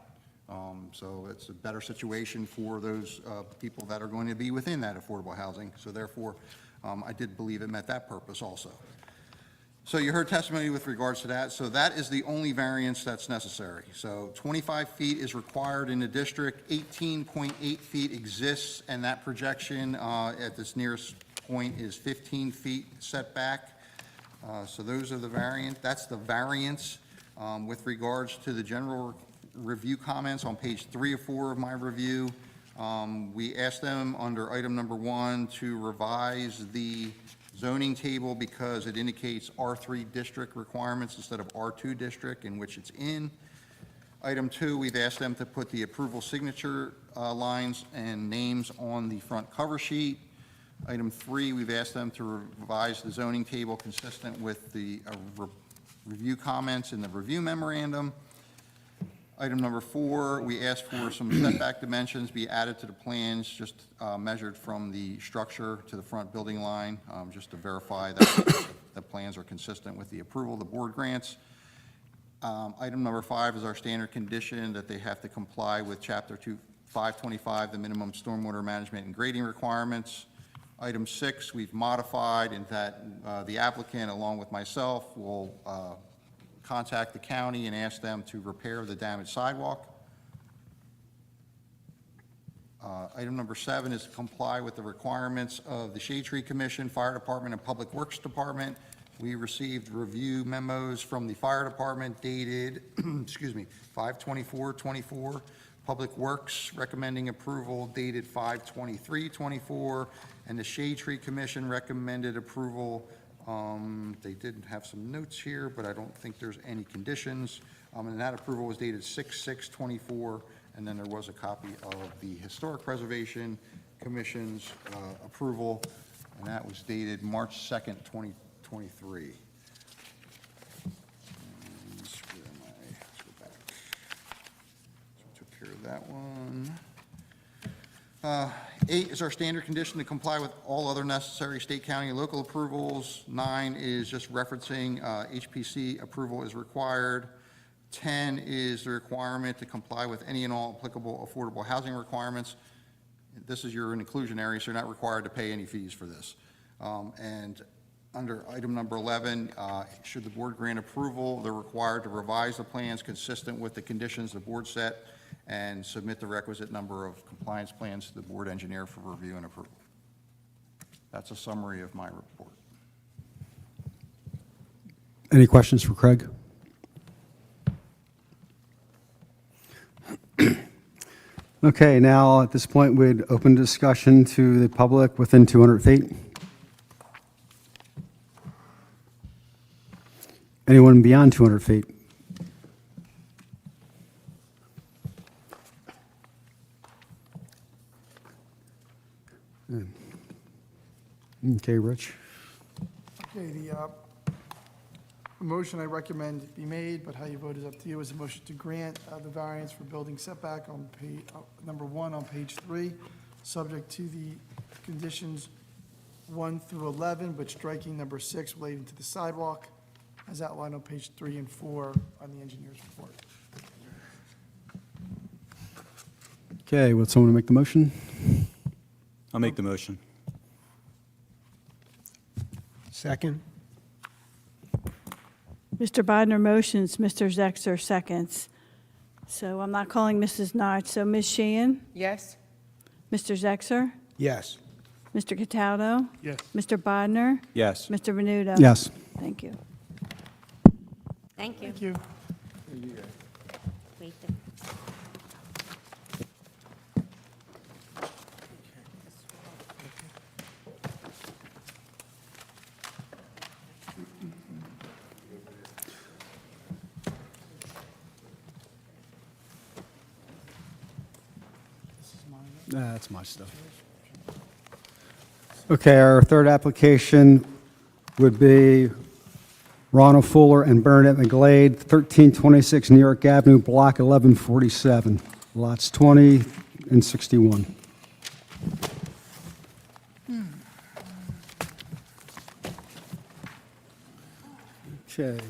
So it's a better situation for those people that are going to be within that affordable housing. So therefore, I did believe it met that purpose also. So you heard testimony with regards to that. So that is the only variance that's necessary. So 25 feet is required in the district, 18.8 feet exists, and that projection at this nearest point is 15 feet setback. So those are the variant. That's the variance. With regards to the general review comments on page 3 or 4 of my review, we asked them under item number 1 to revise the zoning table because it indicates R3 district requirements instead of R2 district in which it's in. Item 2, we've asked them to put the approval signature lines and names on the front cover sheet. Item 3, we've asked them to revise the zoning table consistent with the review comments in the review memorandum. Item number 4, we asked for some setback dimensions be added to the plans, just measured from the structure to the front building line, just to verify that the plans are consistent with the approval the board grants. Item number 5 is our standard condition that they have to comply with Chapter 525, the minimum stormwater management and grading requirements. Item 6, we've modified in that the applicant, along with myself, will contact the county and ask them to repair the damaged sidewalk. Item number 7 is to comply with the requirements of the Shade Tree Commission, Fire Department, and Public Works Department. We received review memos from the Fire Department dated, excuse me, 5/24/24. Public Works recommending approval dated 5/23/24. And the Shade Tree Commission recommended approval. They did have some notes here, but I don't think there's any conditions. And that approval was dated 6/6/24. And then there was a copy of the Historic Preservation Commission's approval, and that was dated March 2nd, 2023. And where am I? Let's go back. So we took care of that one. 8 is our standard condition to comply with all other necessary state, county, and local approvals. 9 is just referencing HPC approval is required. 10 is the requirement to comply with any and all applicable affordable housing requirements. This is your inclusion area, so you're not required to pay any fees for this. And under item number 11, should the board grant approval, they're required to revise the plans consistent with the conditions the board set and submit the requisite number of compliance plans to the board engineer for review and approval. That's a summary of my report. Any questions for Craig? Okay, now at this point, we'd open discussion to the public within 200 feet. Anyone beyond 200 feet? Okay, Rich. Okay, the motion I recommend be made, but how you vote is up to you, is a motion to grant the variance for building setback on page, number 1 on page 3, subject to the conditions 1 through 11, but striking number 6 relating to the sidewalk, as outlined on page 3 and 4 on the engineer's report. Okay, would someone make the motion? I'll make the motion. Second? Mr. Bodnar motions, Mr. Zexer seconds. So I'm not calling Mrs. Notch. So Ms. Sheehan? Yes? Mr. Zexer? Yes. Mr. Cataldo? Yes. Mr. Bodnar? Yes. Mr. Venuto? Yes. Thank you. Thank you. Thank you. Wait the- That's my stuff. Okay, our third application would be Ronald Fuller and Bernadette McGlade, 1326 New York Avenue, Block 1147, lots 20 and 61. Okay.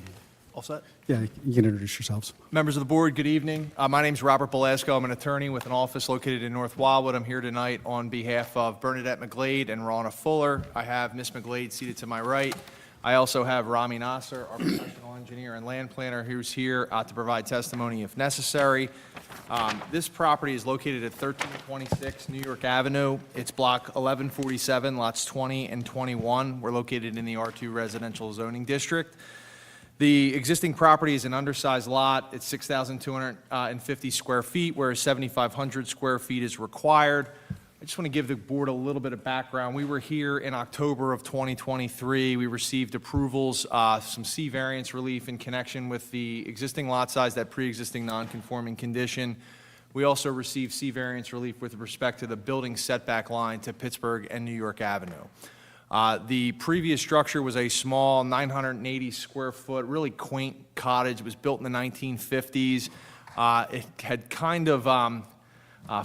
All set? Yeah, you can introduce yourselves. Members of the board, good evening. My name's Robert Belasco. I'm an attorney with an office located in North Wildwood. I'm here tonight on behalf of Bernadette McGlade and Ronna Fuller. I have Ms. McGlade seated to my right. I also have Rami Nasser, our professional engineer and land planner, who's here to provide testimony if necessary. This property is located at 1326 New York Avenue. It's block 1147, lots 20 and 21. We're located in the R2 residential zoning district. The existing property is an undersized lot. It's 6,250 square feet, whereas 7,500 square feet is required. I just want to give the board a little bit of background. We were here in October of 2023. We received approvals, some C variance relief in connection with the existing lot size, that pre-existing non-conforming condition. We also received C variance relief with respect to the building setback line to Pittsburgh and New York Avenue. The previous structure was a small 980 square foot, really quaint cottage. It was built in the 1950s. It had kind of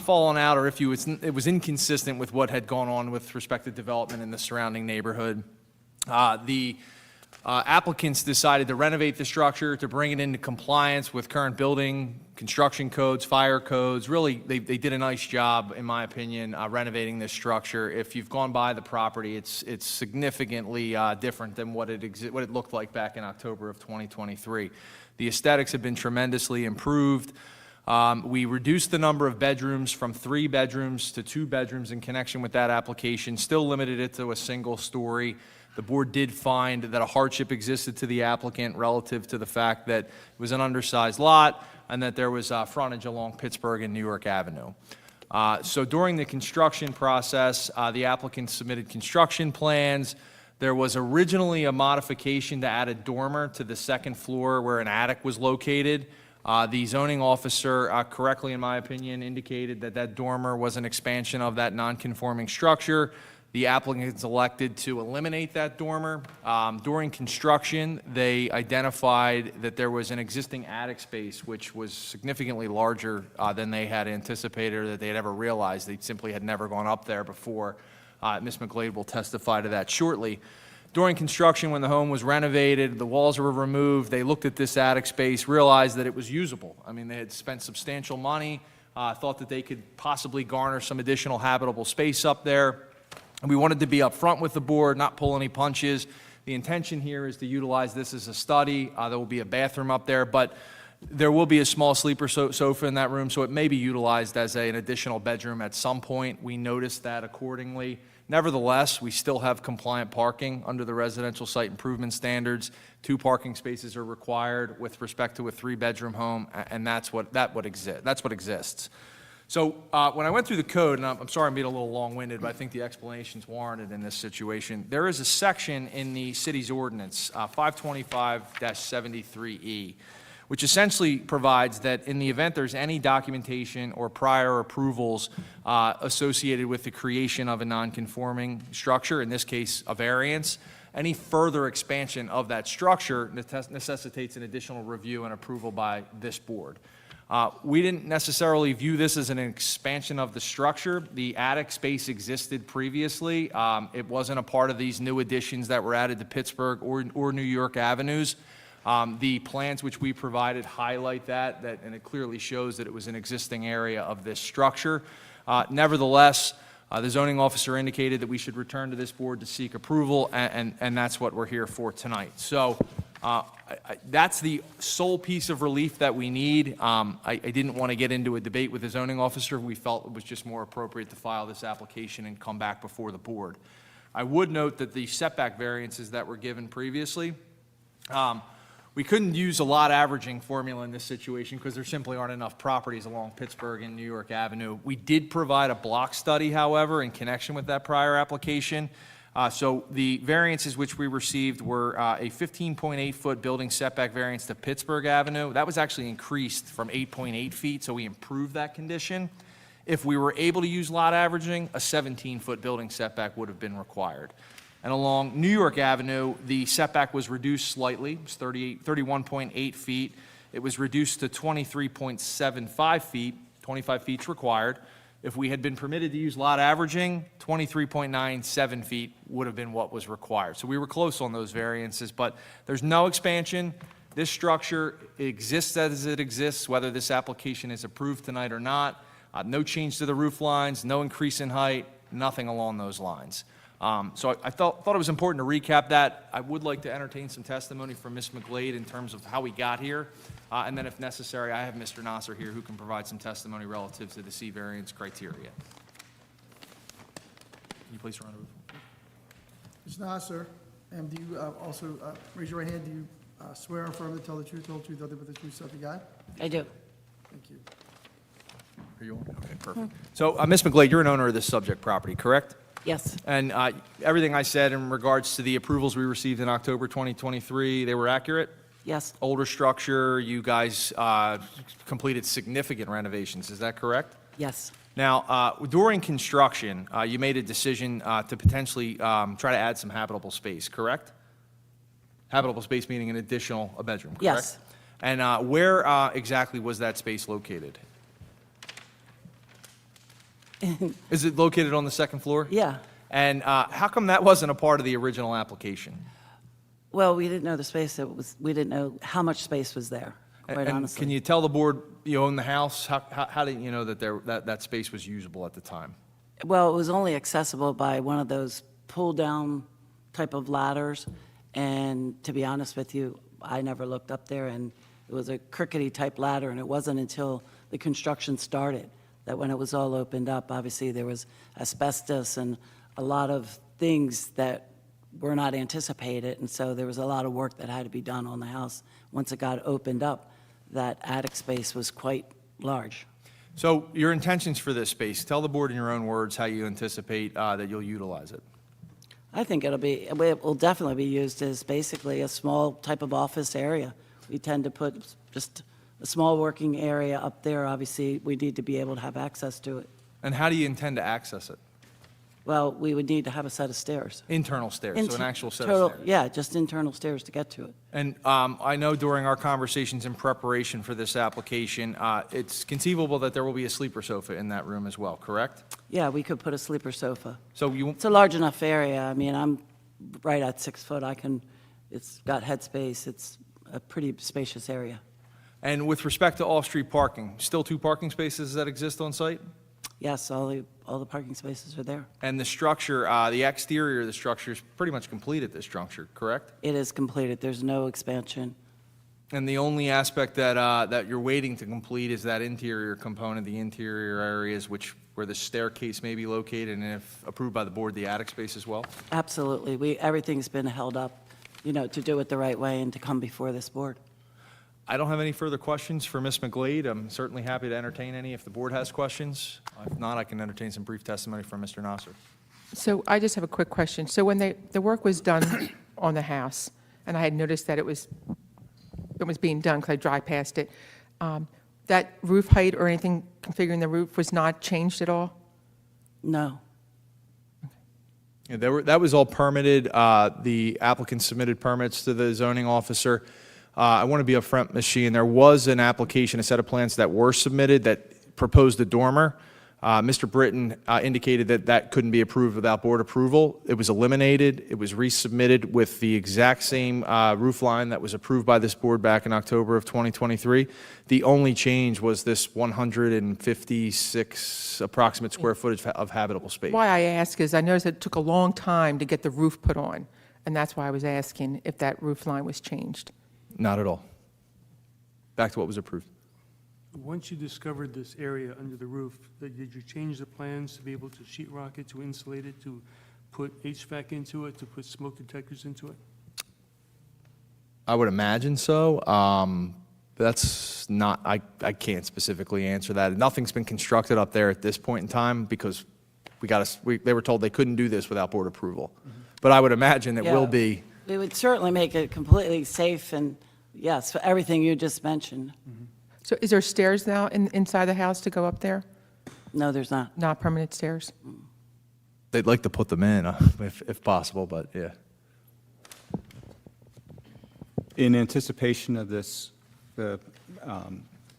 fallen out, or it was inconsistent with what had gone on with respect to development in the surrounding neighborhood. The applicants decided to renovate the structure to bring it into compliance with current building, construction codes, fire codes. Really, they did a nice job, in my opinion, renovating this structure. If you've gone by the property, it's significantly different than what it looked like back in October of 2023. The aesthetics have been tremendously improved. We reduced the number of bedrooms from 3 bedrooms to 2 bedrooms in connection with that application, still limited it to a single story. The board did find that a hardship existed to the applicant relative to the fact that it was an undersized lot and that there was frontage along Pittsburgh and New York Avenue. So during the construction process, the applicant submitted construction plans. There was originally a modification to add a dormer to the second floor where an attic was located. The zoning officer, correctly in my opinion, indicated that that dormer was an expansion of that non-conforming structure. The applicants elected to eliminate that dormer. During construction, they identified that there was an existing attic space which was significantly larger than they had anticipated or that they had ever realized. They simply had never gone up there before. Ms. McGlade will testify to that shortly. During construction, when the home was renovated, the walls were removed, they looked at this attic space, realized that it was usable. I mean, they had spent substantial money, thought that they could possibly garner some additional habitable space up there. We wanted to be upfront with the board, not pull any punches. The intention here is to utilize this as a study. There will be a bathroom up there, but there will be a small sleeper sofa in that room, so it may be utilized as an additional bedroom at some point. We noticed that accordingly. Nevertheless, we still have compliant parking under the residential site improvement standards. 2 parking spaces are required with respect to a 3-bedroom home, and that's what exists. So when I went through the code, and I'm sorry I'm being a little long-winded, but I think the explanation's warranted in this situation. There is a section in the city's ordinance, 525-73E, which essentially provides that in the event there's any documentation or prior approvals associated with the creation of a non-conforming structure, in this case a variance, any further expansion of that structure necessitates an additional review and approval by this board. We didn't necessarily view this as an expansion of the structure. The attic space existed previously. It wasn't a part of these new additions that were added to Pittsburgh or New York Avenues. The plans which we provided highlight that, and it clearly shows that it was an existing area of this structure. Nevertheless, the zoning officer indicated that we should return to this board to seek approval, and that's what we're here for tonight. So that's the sole piece of relief that we need. I didn't want to get into a debate with the zoning officer. We felt it was just more appropriate to file this application and come back before the board. I would note that the setback variances that were given previously, we couldn't use a lot averaging formula in this situation because there simply aren't enough properties along Pittsburgh and New York Avenue. We did provide a block study, however, in connection with that prior application. So the variances which we received were a 15.8-foot building setback variance to Pittsburgh Avenue. That was actually increased from 8.8 feet, so we improved that condition. If we were able to use lot averaging, a 17-foot building setback would have been required. And along New York Avenue, the setback was reduced slightly. It was 31.8 feet. It was reduced to 23.75 feet. 25 feet required. If we had been permitted to use lot averaging, 23.97 feet would have been what was required. So we were close on those variances, but there's no expansion. This structure exists as it exists, whether this application is approved tonight or not. No change to the roof lines, no increase in height, nothing along those lines. So I thought it was important to recap that. I would like to entertain some testimony from Ms. McGlade in terms of how we got here. And then if necessary, I have Mr. Nasser here who can provide some testimony relative to the C variance criteria. Can you please run over? Mr. Nasser, and do you also, raise your right hand, do you swear or affirm to tell the truth, the whole truth, nothing but the truth, so help you God? I do. Thank you. Are you on? Okay, perfect. So Ms. McGlade, you're an owner of this subject property, correct? Yes. And everything I said in regards to the approvals we received in October 2023, they were accurate? Yes, Older structure, you guys completed significant renovations, is that correct? yes, Now, during construction, you made a decision to potentially try to add some habitable space, correct? Habitable space meaning an additional a bedroom, correct? Yes. And where exactly was that space located? Is it located on the second floor? yeah. And how come that wasn't a part of the original application? Well, we didn't know the space that was, we didn't know how much space was there, quite And honestly. can you tell the board you own the house? How did you know that that space was usable at the time? Well, it was only accessible by one of those pull-down type of ladders, and to be honest with you, I never looked up there, and it was a crickety-type ladder, and it wasn't until the construction started that when it was all opened up, obviously there was asbestos and a lot of things that were not anticipated, and so there was a lot of work that had to be done on the house. Once it got opened up, that attic space was quite large. So your intentions for this space, tell the board in your own words how you anticipate that you'll utilize it. I think it will definitely be used as basically a small type of office area. We tend to put just a small working area up there. Obviously, we need to be able to have access to it. And how do you intend to access it? Well, we would need to have a set of stairs. Internal stairs, so an actual set Total- of stairs. Yeah, just internal stairs to get to it. And I know during our conversations in preparation for this application, it's conceivable that there will be a sleeper sofa in that room as well, correct? Yeah, we could put a sleeper sofa. So you, It's a large enough area. I mean, I'm right at 6 foot. It's got headspace. It's a pretty spacious area. and with respect to off-street parking, still 2 parking spaces that exist on site? Yes, all the parking spaces are there. And the structure, the exterior of the structure is pretty much complete at this juncture, correct? It is completed. There's no expansion. And the only aspect that you're waiting to complete is that interior component, the interior areas where the staircase may be located, and if approved by the board, the attic space as well? Absolutely. Everything's been held up, to do it the right way and to come before this board. I don't have any further questions for Ms. McGlade. I'm certainly happy to entertain any if the board has questions. If not, I can entertain some brief testimony from Mr. Nasser. So I just have a quick question. So when the work was done on the house, and I had noticed that it was being done because I drive past it, that roof height or anything configuring the roof was not changed at all? No. Yeah, that was all permitted. The applicant submitted permits to the zoning officer. I want to be upfront, Ms. Sheehan, there was an application, a set of plans that were submitted that proposed a dormer. Mr. Britton indicated that couldn't be approved without board approval. It was eliminated. It was resubmitted with the exact same roof line that was approved by this board back in October of 2023. The only change was this 156 approximate square footage of habitable space. Why I ask is I noticed it took a long time to get the roof put on, and that's why I was asking if that roof line was changed. Not at all. Back to what was approved. Once you discovered this area under the roof, did you change the plans to be able to sheet rock it, to insulate it, to put HVAC into it, to put smoke detectors into it? I would imagine so. That's not, I can't specifically answer that. Nothing's been constructed up there at this point in time because they were told they couldn't do this without board approval. But I would imagine it will Yeah. be. We would certainly make it completely safe and, yes, for everything you just mentioned. So is there stairs now inside the house to go up there? No, there's not. Not permanent stairs? They'd like to put them in if possible, but yeah. In anticipation of this,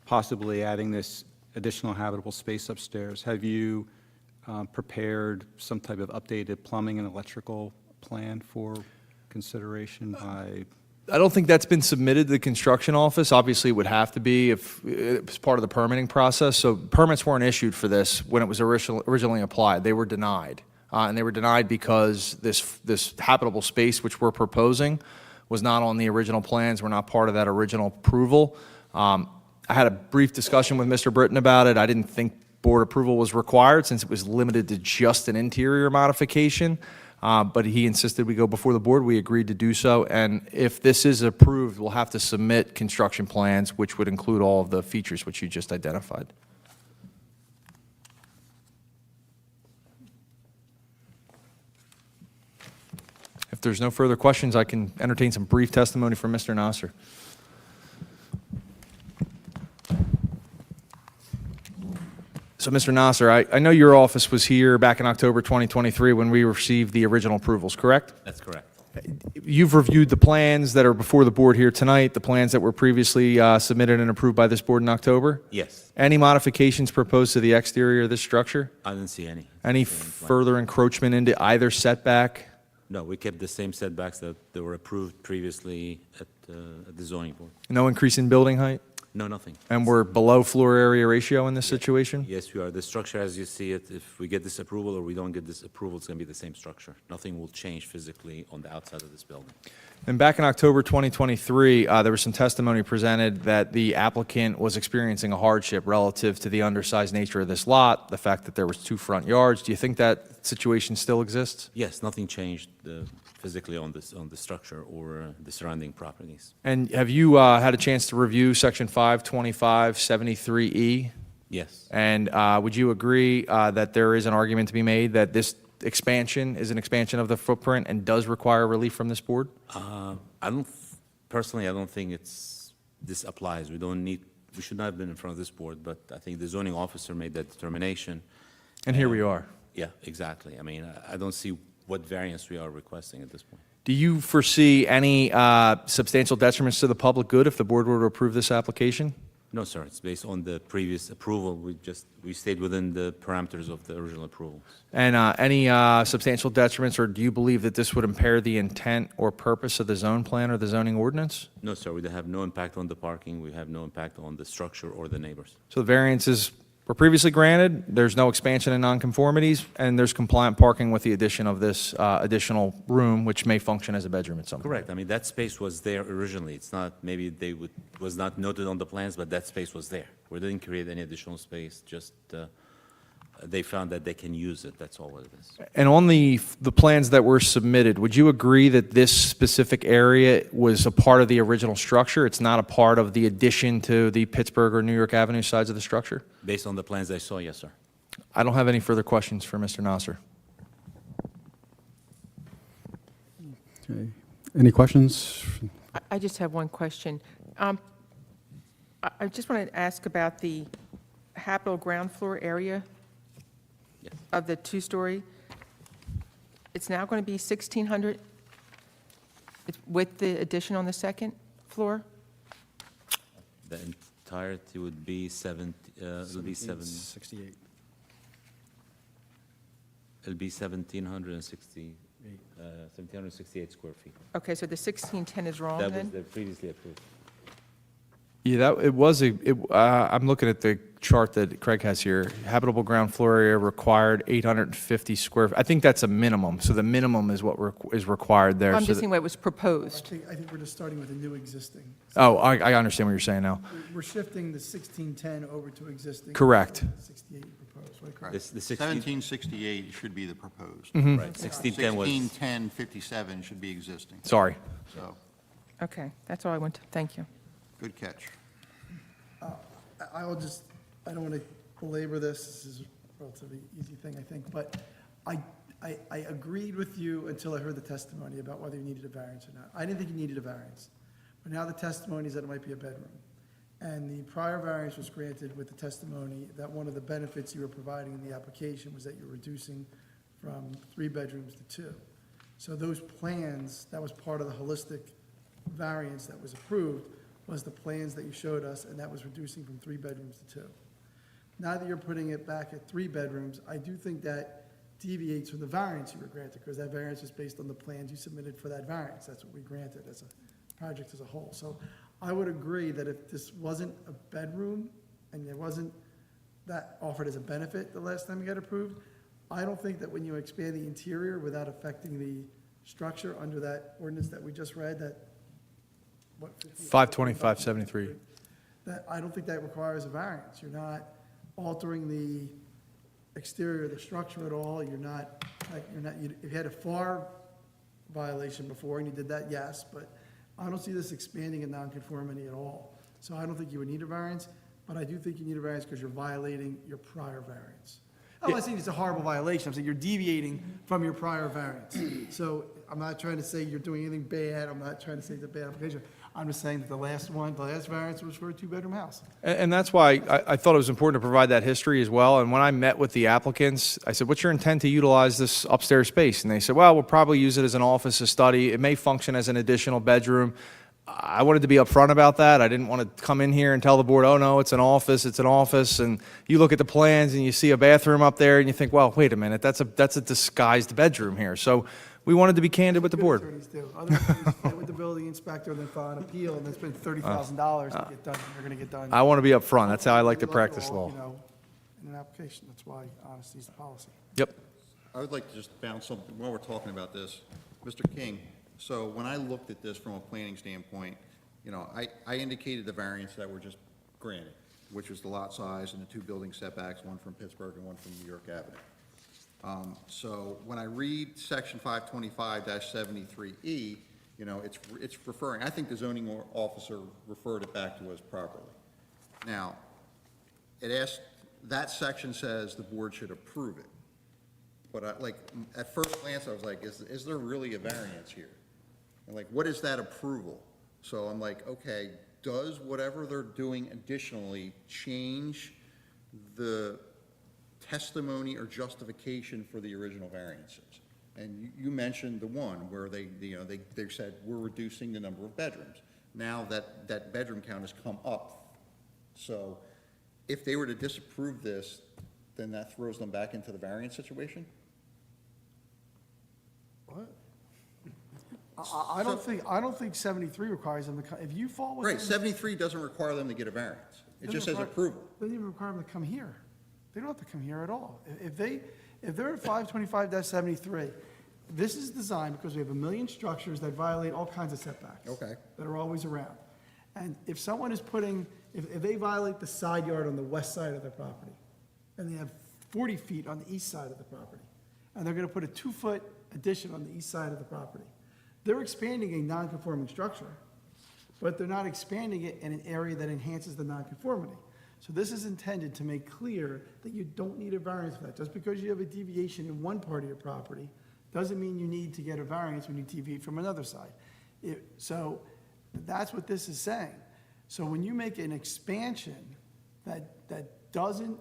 possibly adding this additional habitable space upstairs, have you prepared some type of updated plumbing and electrical plan for consideration by? I don't think that's been submitted to the construction office. Obviously, it would have to be if it was part of the permitting process. So permits weren't issued for this when it was originally applied. They were denied. And they were denied because this habitable space, which we're proposing, was not on the original plans. We're not part of that original approval. I had a brief discussion with Mr. Britton about it. I didn't think board approval was required since it was limited to just an interior modification. But he insisted we go before the board. We agreed to do so. And if this is approved, we'll have to submit construction plans, which would include all of the features which you just identified. If there's no further questions, I can entertain some brief testimony from Mr. Nasser. So, Mr. Nasser, I know your office was here back in October 2023 when we received the original approvals, correct? That's correct. You've reviewed the plans that are before the board here tonight, the plans that were previously submitted and approved by this board in October? Yes. Any modifications proposed to the exterior of this structure? I didn't see any. Any Same plan. further encroachment into either setback? No, we kept the same setbacks that were approved previously at the zoning board. No increase in building height? No, nothing. And we're below floor area ratio in this situation? Yes, we are. The structure, as you see it, if we get this approval or we don't get this approval, it's going to be the same structure. Nothing will change physically on the outside of this building. And back in October 2023, there was some testimony presented that the applicant was experiencing a hardship relative to the undersized nature of this lot, the fact that there was 2 front yards. Do you think that situation still exists? Yes, nothing changed physically on the structure or the surrounding properties. And have you had a chance to review Section 52573E? Yes. And would you agree that there is an argument to be made that this expansion is an expansion of the footprint and does require relief from this board? Personally, I don't think this applies. We should not have been in front of this board, but I think the zoning officer made that determination. And here we are. Yeah, exactly. I mean, I don't see what variance we are requesting at this point. Do you foresee any substantial detriments to the public good if the board were to approve this application? No, sir. It's based on the previous approval. We stayed within the parameters of the original approval. And any substantial detriments, or do you believe that this would impair the intent or purpose of the zone plan or the zoning ordinance? No, sir. We have no impact on the parking. We have no impact on the structure or the neighbors. So the variances were previously granted, there's no expansion in nonconformities, and there's compliant parking with the addition of this additional room, which may function as a bedroom at some point. Correct. I mean, that space was there originally. It's not, maybe was not noted on the plans, but that space was there. We didn't create any additional space, just they found that they can use it. That's all what it is. And on the plans that were submitted, would you agree that this specific area was a part of the original structure? It's not a part of the addition to the Pittsburgh or New York Avenue sides of the structure? Based on the plans I saw, yes, sir. I don't have any further questions for Mr. Nasser. Okay. Any questions? I just have one question. I just wanted to ask about the habitable ground floor area of the 2-story. It's now going to be 1,600 with the addition on the second floor? The entirety would be 68. It'll be 1,768 square feet. Okay, so the 1,610 is wrong That was then? the previously approved. Yeah, I'm looking at the chart that Craig has here. Habitable ground floor area required 850 square. I think that's a minimum. So the minimum is what is required there. I'm So just saying what was proposed. I think we're just starting with a new existing. I understand what you're saying now. We're shifting the 1610 over to existing. Correct. 68 proposed, right? Correct. The 1768 should be the proposed. Mhm. Right, 1610 was. 161057 should be existing. Sorry. So, Okay, that's all I want to, thank you. good catch. I don't want to belabor this. This is a relatively easy thing, I think, but I agreed with you until I heard the testimony about whether you needed a variance or not. I didn't think you needed a variance, but now the testimony is that it might be a bedroom. And the prior variance was granted with the testimony that one of the benefits you were providing in the application was that you're reducing from 3 bedrooms to 2. So those plans, that was part of the holistic variance that was approved, was the plans that you showed us, and that was reducing from 3 bedrooms to 2. Now that you're putting it back at 3 bedrooms, I do think that deviates from the variance you were granted, because that variance is based on the plans you submitted for that variance. That's what we granted as a project as a whole. So I would agree that if this wasn't a bedroom, and it wasn't that offered as a benefit the last time you got approved, I don't think that when you expand the interior without affecting the structure under that ordinance that we just read, that, what? 52573. That, I don't think that requires a variance. You're not altering the exterior of the structure at all. If you had a FAR violation before and you did that, yes, but I don't see this expanding in nonconformity at all. So I don't think you would need a variance, but I do think you need a variance because you're violating your prior variance. I'm not saying it's a horrible violation. I'm saying you're deviating from your prior variance. So I'm not trying to say you're doing anything bad. I'm not trying to say it's a bad application. I'm just saying that the last variance was for a two-bedroom house. And that's why I thought it was important to provide that history as well. And when I met with the applicants, I said, what's your intent to utilize this upstairs space? And they said, well, we'll probably use it as an office, a study. It may function as an additional bedroom. I wanted to be upfront about that. I didn't want to come in here and tell the board, oh, no, it's an office, it's an office. And you look at the plans and you see a bathroom up there and you think, well, wait a minute, that's a disguised bedroom here. So we wanted to be candid with the board. Attorneys do. Other attorneys get with the building inspector and then file an appeal, and then spend $30,000 to get done, and they're gonna get done. I want to be upfront. That's how I like to practice law. You know, in an application, that's why honesty is the policy. Yep. I would like to just bounce something, while we're talking about this. Mr. King, so when I looked at this from a planning standpoint, you know, I indicated the variance that were just granted, which was the lot size and the two building setbacks, one from Pittsburgh and one from New York Avenue. So when I read section 525-73E, you know, it's referring, I think the zoning officer referred it back to us properly. Now, it asked, that section says the board should approve it. But at first glance, I was like, is there really a variance here? And like, what is that approval? So I'm like, okay, does whatever they're doing additionally change the testimony or justification for the original variances? And you mentioned the one where they said, we're reducing the number of bedrooms. Now that bedroom count has come up. So if they were to disapprove this, then that throws them back into the variance situation? What? I don't think 73 requires them to come, if you fall within. Right, 73 doesn't require them to get a variance. It just says approval. Doesn't even require them to come here. They don't have to come here at all. If they're at 525-73, this is designed because we have 1 million structures that violate all kinds of setbacks. Okay. That are always around. And if someone is putting, if they violate the side yard on the west side of their property, and they have 40 feet on the east side of the property, and they're gonna put a 2-foot addition on the east side of the property, they're expanding a non-conforming structure, but they're not expanding it in an area that enhances the non-conformity. So this is intended to make clear that you don't need a variance for that. Just because you have a deviation in one part of your property doesn't mean you need to get a variance when you deviate from another side. So that's what this is saying. So when you make an expansion that doesn't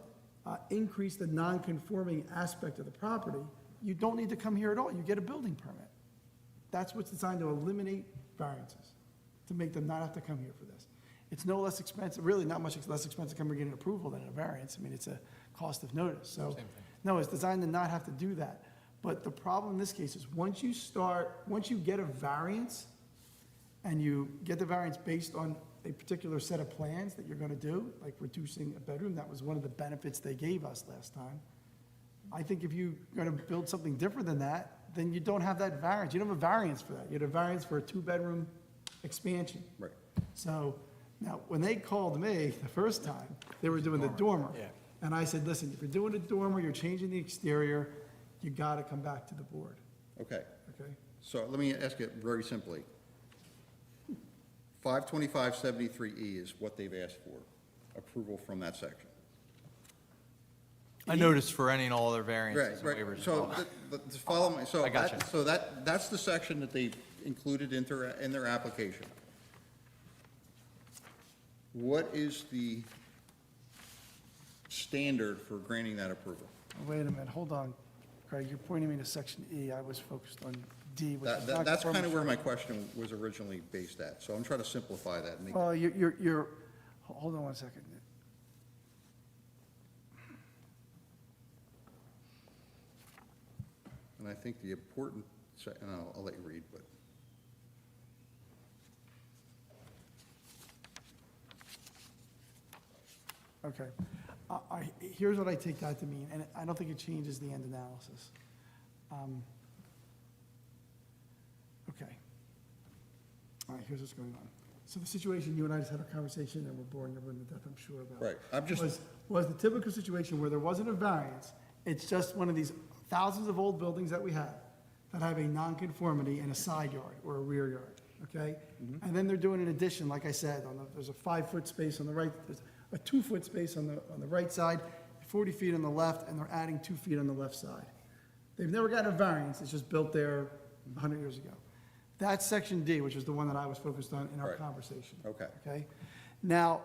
increase the non-conforming aspect of the property, you don't need to come here at all. You get a building permit. That's what's designed to eliminate variances, to make them not have to come here for this. It's no less expensive, really not much less expensive to come and get an approval than a variance. I mean, it's a cost of notice. So, no, it's designed to not have to do that. But the problem in this case is once you get a variance, and you get the variance based on a particular set of plans that you're gonna do, like reducing a bedroom, that was one of the benefits they gave us last time. I think if you're gonna build something different than that, then you don't have that variance. You don't have a variance for that. You had a variance for a 2-bedroom expansion. Right. So, now, when they called me the first time, they were doing the dormer. Yeah. And I said, listen, if you're doing a dormer, you're changing the exterior, you gotta come back to the board, Okay. okay? So let me ask it very simply. 525-73E is what they've asked for, approval from that section. I noticed for any and all other variances and Right, waivers. right. as So, well. to follow me, so I gotcha. that's the section that they included in their application. What is the standard for granting that approval? Wait a minute, hold on, Craig, you're pointing me to section E, I was focused on D, which is not. That's kind of where my question was originally based at, so I'm trying to simplify that and make. Well, hold on one second. And I think the important, and I'll let you read, but. Okay. Here's what I take that to mean, and I don't think it changes the end analysis. Okay. All right, here's what's going on. So the situation, you and I just had a conversation, and we're boring everyone to death, I'm sure about. Right, I'm just. Was the typical situation where there wasn't a variance, it's just one of these thousands of old buildings that we have that have a nonconformity in a side yard or a rear yard, okay? And then they're doing an addition, like I said, there's a 5-foot space on the right, there's a 2-foot space on the right side, 40 feet on the left, and they're adding 2 feet on the left side. They've never gotten a variance, it's just built there 100 years ago. That's section D, which is the one that I was focused on in our Right. conversation. Okay. Okay? Now,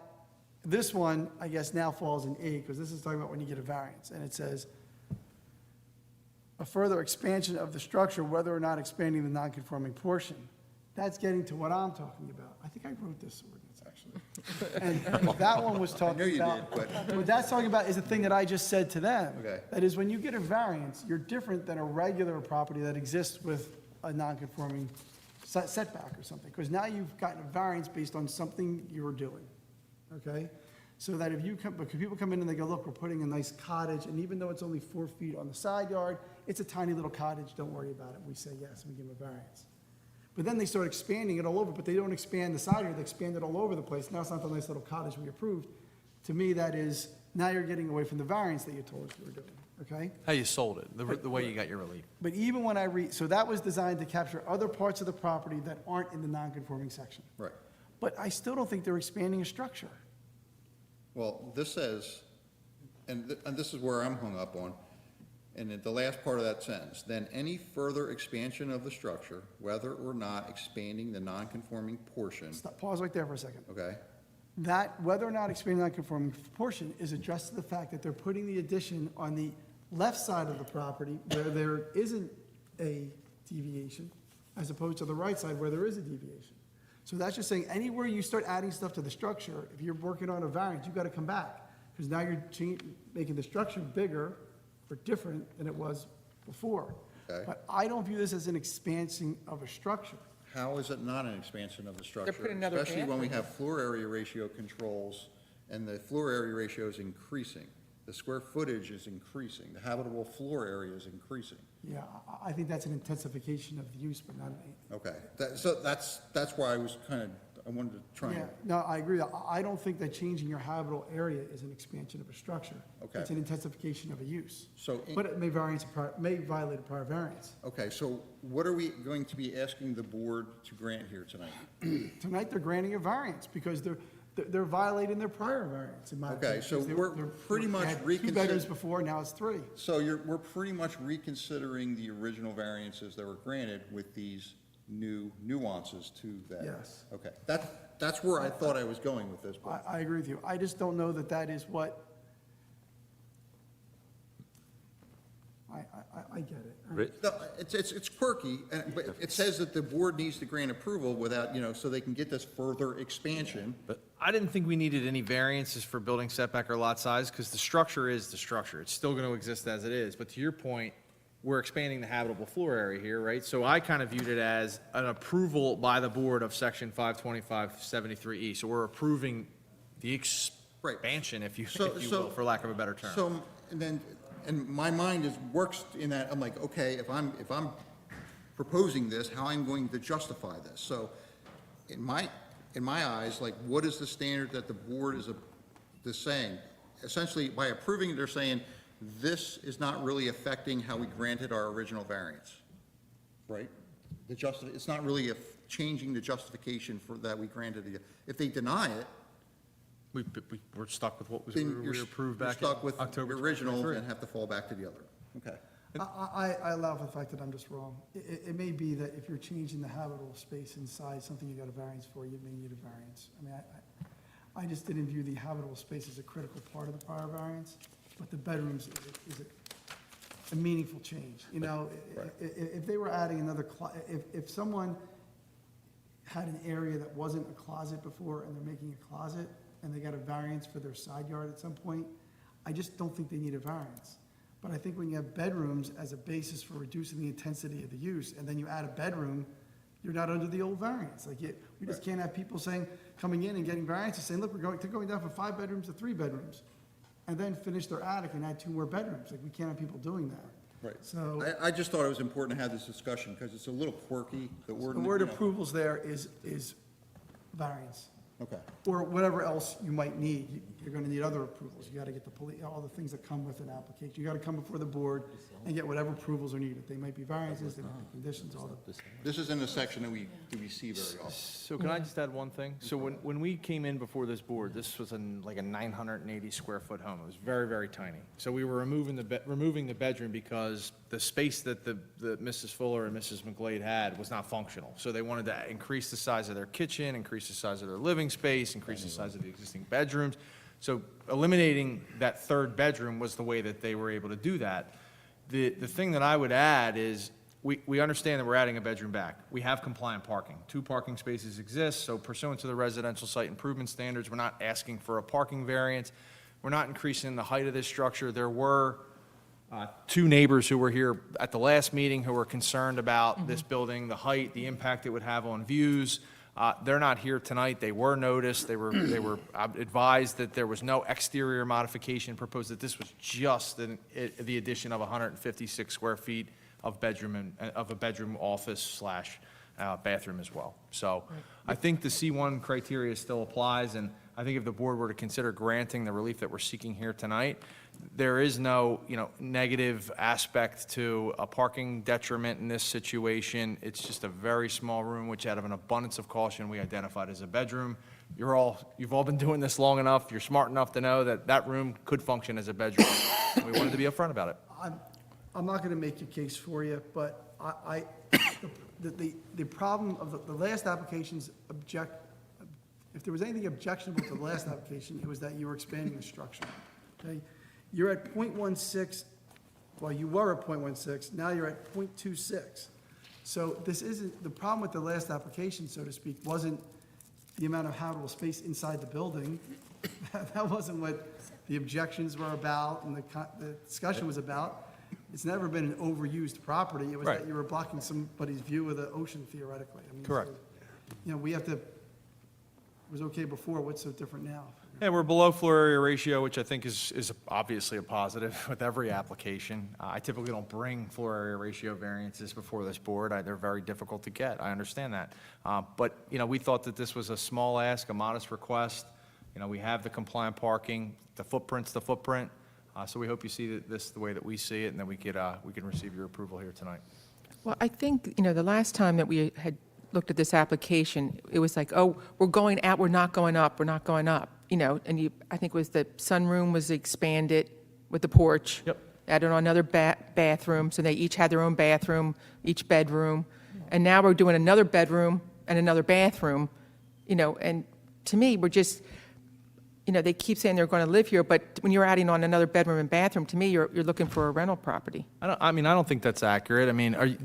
this one, I guess, now falls in A, because this is talking about when you get a variance, and it says, a further expansion of the structure, whether or not expanding the non-conforming portion. That's getting to what I'm talking about. I think I wrote this ordinance, actually. And that one was talking I know you about. did, but- What that's talking about is the thing that I just said to them. Okay. That is, when you get a variance, you're different than a regular property that exists with a non-conforming setback or something. Because now you've gotten a variance based on something you were doing, okay? So that if you come, because people come in and they go, look, we're putting a nice cottage, and even though it's only 4 feet on the side yard, it's a tiny little cottage, don't worry about it. We say yes, and we give them a variance. But then they start expanding it all over, but they don't expand the side yard, they expand it all over the place. Now it's not the nice little cottage we approved. To me, that is, now you're getting away from the variance that you told us you were doing, okay? How you sold it, the way you got your relief. But even when I read, so that was designed to capture other parts of the property that aren't in the non-conforming section. Right. But I still don't think they're expanding a structure. Well, this says, and this is where I'm hung up on, and the last part of that sentence, then any further expansion of the structure, whether or not expanding the non-conforming portion, Stop, pause right there for a second. okay? That, whether or not expanding the non-conforming portion is addressed to the fact that they're putting the addition on the left side of the property where there isn't a deviation, as opposed to the right side where there is a deviation. So that's just saying, anywhere you start adding stuff to the structure, if you're working on a variance, you've got to come back. Because now you're making the structure bigger or different than it was before. Okay. But I don't view this as an expansion of a structure. How is it not an expansion of the structure? putting another Especially when we bathroom. have floor area ratio controls, and the floor area ratio is increasing. The square footage is increasing, the habitable floor area is increasing. Yeah, I think that's an intensification of the use, but not an. Okay, so that's why I was kind of, I wanted to try Yeah, and, no, I agree. I don't think that changing your habitable area is an expansion of a structure. Okay. It's an intensification of a use. So in- But it may violate a prior variance. okay, so what are we going to be asking the board to grant here tonight? Tonight, they're granting a variance because they're violating their prior variance, in my Okay, opinion. so because we're pretty much they had 2 reconsider- bedrooms before, now it's 3. So we're pretty much reconsidering the original variances that were granted with these new nuances to that? Yes. Okay, that's where I thought I was going with this, but, I agree with you. I just don't know that that is what, I get it. no, it's quirky, but it says that the board needs to grant approval without, so they can get this further expansion. I didn't think we needed any variances for building setback or lot size, because the structure is the structure. It's still going to exist as it is. But to your point, we're expanding the habitable floor area here, right? So I kind of viewed it as an approval by the board of section 525-73E. So we're approving the expansion, if you will, for lack of a better term. So, and my mind works in that, I'm like, okay, if I'm proposing this, how I'm going to justify this? So, in my eyes, like, what is the standard that the board is saying? Essentially, by approving it, they're saying, this is not really affecting how we granted our original variance, right? It's not really changing the justification for that we granted it. If they deny it, We're stuck with what was then we approved you're back stuck in with October the original 2023. and have to fall back to the other. Okay. I allow for the fact that I'm just wrong. It may be that if you're changing the habitable space inside something you got a variance for, you may need a variance. I mean, I just didn't view the habitable space as a critical part of the prior variance, but the bedrooms is a meaningful change. You know, if they were adding another, if someone had an area that wasn't a closet before and they're making a closet and they got a variance for their side yard at some point, I just don't think they need a variance. But I think when you have bedrooms as a basis for reducing the intensity of the use, and then you add a bedroom, you're not under the old variance. Like, we just can't have people coming in and getting variances, saying, look, they're going down from 5 bedrooms to 3 bedrooms, and then finish their attic and add 2 more bedrooms. Like, we can't have people doing that. Right. So I just thought it was important to have this discussion because it's a little quirky. The the word approvals there is variance. Okay. or whatever else you might need. You're going to need other approvals. You got to get the police, all the things that come with an application. You got to come before the board and get whatever approvals are needed. They might be variances, they might be conditions, all the. This is in the section that we see very often. So can I just add one thing? So when we came in before this board, this was like a 980 square foot home. It was very, very tiny. So we were removing the bedroom because the space that the Mrs. Fuller and Mrs. McGlade had was not functional. So they wanted to increase the size of their kitchen, increase the size of their living space, increase the size of the existing bedrooms. So eliminating that third bedroom was the way that they were able to do that. The thing that I would add is, we understand that we're adding a bedroom back. We have compliant parking. 2 parking spaces exist, so pursuant to the residential site improvement standards, we're not asking for a parking variance. We're not increasing the height of this structure. There were 2 neighbors who were here at the last meeting who were concerned about this building, the height, the impact it would have on views. They're not here tonight. They were noticed. They were advised that there was no exterior modification proposed, that this was just the addition of 156 square feet of bedroom of a bedroom office slash bathroom as well. So I think the C1 criteria still applies, and I think if the board were to consider granting the relief that we're seeking here tonight, there is no, negative aspect to a parking detriment in this situation. It's just a very small room, which out of an abundance of caution, we identified as a bedroom. You've all been doing this long enough, you're smart enough to know that that room could function as a bedroom. And we wanted to be upfront about it. I'm not going to make your case for you, but the problem of the last application's if there was anything objectionable to the last application, it was that you were expanding the structure, okay? You're at .16, well, you were at .16, now you're at .26. So this isn't, the problem with the last application, so to speak, wasn't the amount of habitable space inside the building. That wasn't what the objections were about and the discussion was about. It's never been an overused property. It was Right. that you were blocking somebody's view of the ocean theoretically. I mean, Correct. so, we have to, it was okay before, what's so different now? Yeah, we're below floor area ratio, which I think is obviously a positive with every application. I typically don't bring floor area ratio variances before this board. They're very difficult to get. I understand that. But, we thought that this was a small ask, a modest request. We have the compliant parking, the footprint's the footprint. So we hope you see this the way that we see it, and then we can receive your approval here tonight. Well, I think, the last time that we had looked at this application, it was like, oh, we're going out, we're not going up, we're not going up, and I think it was the sunroom was expanded with the porch. Yep. Added on another bathroom, so they each had their own bathroom, each bedroom. And now we're doing another bedroom and another bathroom, and to me, we're just, they keep saying they're going to live here, but when you're adding on another bedroom and bathroom, to me, you're looking for a rental property. I don't think that's accurate.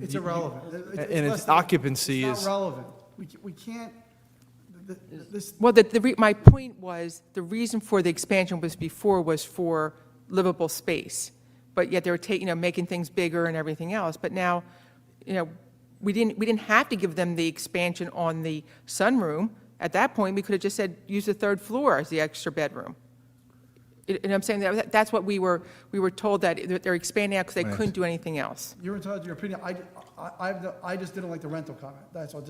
It's irrelevant. And less its than- occupancy It's is. not relevant. We can't, this, Well, my point was, the reason for the expansion was for livable space, but yet they were making things bigger and everything else. But now, we didn't have to give them the expansion on the sunroom. At that point, we could have just said, use the 3rd floor as the extra bedroom. And I'm saying that's what we were told, that they're expanding out because they couldn't do anything else. you're entitled to your opinion. I just didn't like the rental comment. That's all.